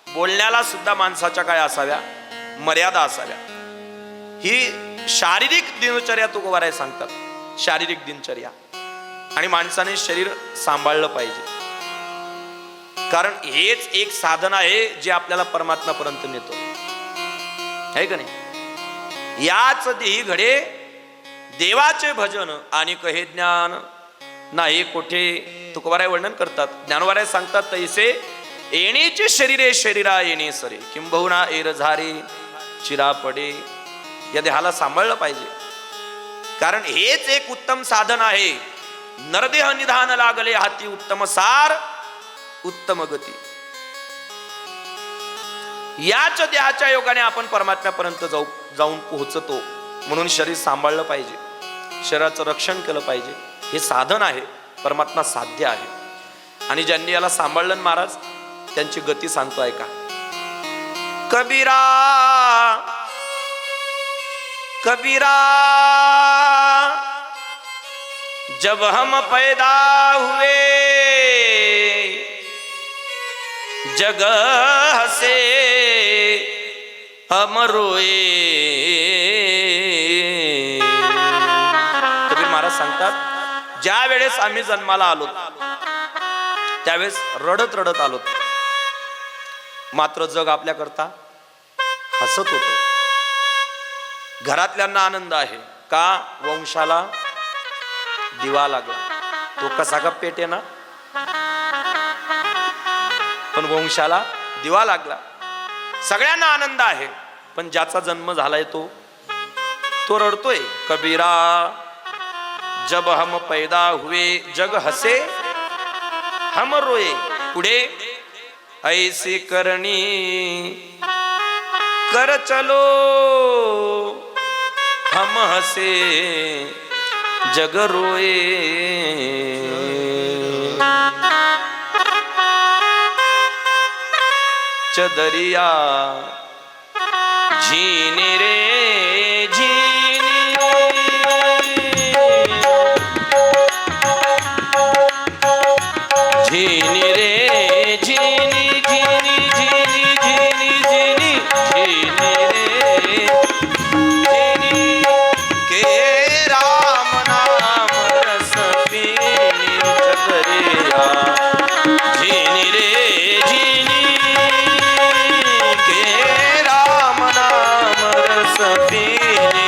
बोलण्याला सुद्धा माणसाच्या काय असाव्या? मर्यादा असाव्या. ही शारीरिक दिनचर्या तुकोबाराय सांगतात, शारीरिक दिनचर्या. आणि माणसाने शरीर सांभाळलं पाहिजे, कारण हेच एक साधन आहे जे आपल्याला परमात्म्यापर्यंत नेतो, आहे का नाही? याच देही घडे देवाचे भजन आणि कहे ज्ञान नाही कोठे. तुकोबाराय वर्णन करतात, ज्ञानोबाराय सांगतात, तैसे येणेचे शरीरे शरीरा येणे सरे, किंबहुना एर झारे चिरा पडे. या देहाला सांभाळलं पाहिजे, कारण हेच एक उत्तम साधन आहे. नरदेह निधान लागले हाती, उत्तम सार उत्तम गती. याच देहाच्या योगाने आपण परमात्म्यापर्यंत जाऊन पोहोचतो. म्हणून शरीर सांभाळलं पाहिजे, शरीराचं रक्षण केलं पाहिजे. हे साधन आहे, परमात्मा साध्य आहे. आणि ज्यांनी याला सांभाळलं महाराज, त्यांची गती सांगतो ऐका. कबीरा कबीरा जब हम पैदा हुए जग हसे हम रोए. कबीर महाराज सांगतात, ज्या वेळेस आम्ही जन्माला आलो त्यावेळेस रडत रडत आलो, मात्र जग आपल्याकरता हसत होत. घरातल्यांना आनंद आहे का? वंशाला दिवा लागला. तो कसा का पेटे ना, पण वंशाला दिवा लागला. सगळ्यांना आनंद आहे, पण ज्याचा जन्म झालाय तो रडतोय. कबीरा जब हम पैदा हुए जग हसे हम रोए. पुढे ऐसी करणी कर चलो हम हसे जग रोए. चदरिया झीनी रे झीनी झीनी रे झीनी झीनी झीनी झीनी झीनी झीनी रे झीनी के राम नाम रस पीनी. चदरिया झीनी रे झीनी के राम नाम रस पीनी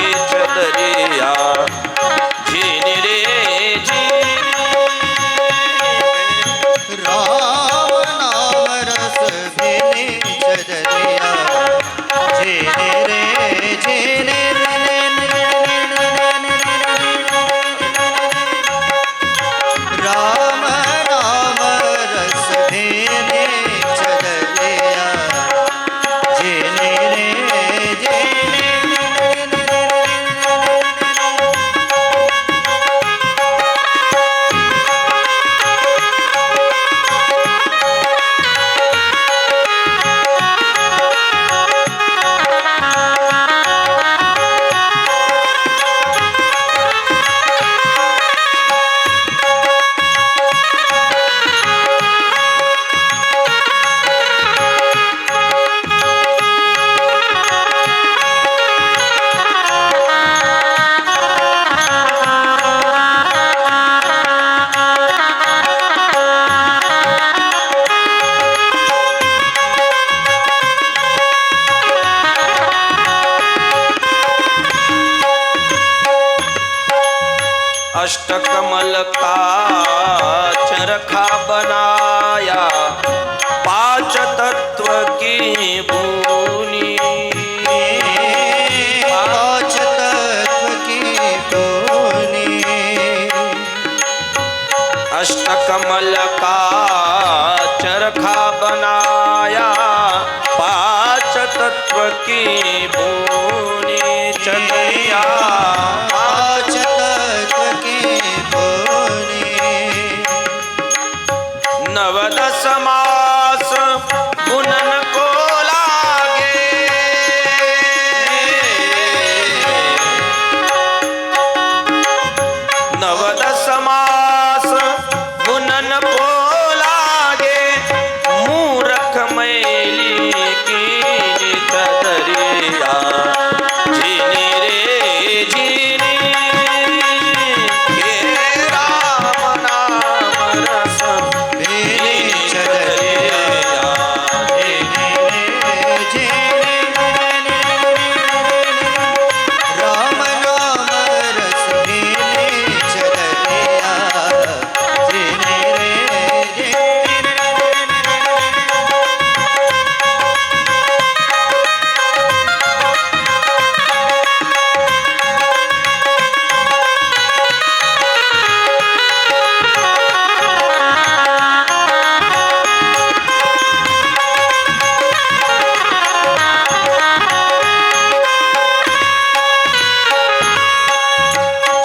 अष्टकमल का चरखा बनाया, पांच तत्व की भूनी। पांच तत्व की भूनी। अष्टकमल का चरखा बनाया, पांच तत्व की भूनी। चंद्रिया पांच तत्व की भूनी। नवदस मास बुनन को लागे, नवदस मास बुनन को लागे, मूरख मैली की चदरिया। झिनी रे झिनी, हे राम नाम रस भेली चदरिया। राम नाम रस भेली चदरिया।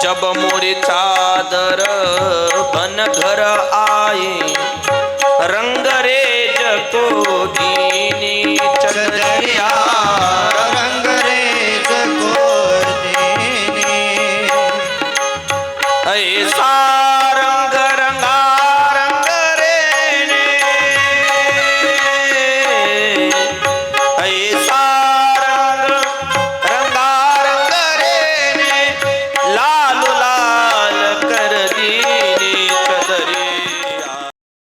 जब मोरी चादर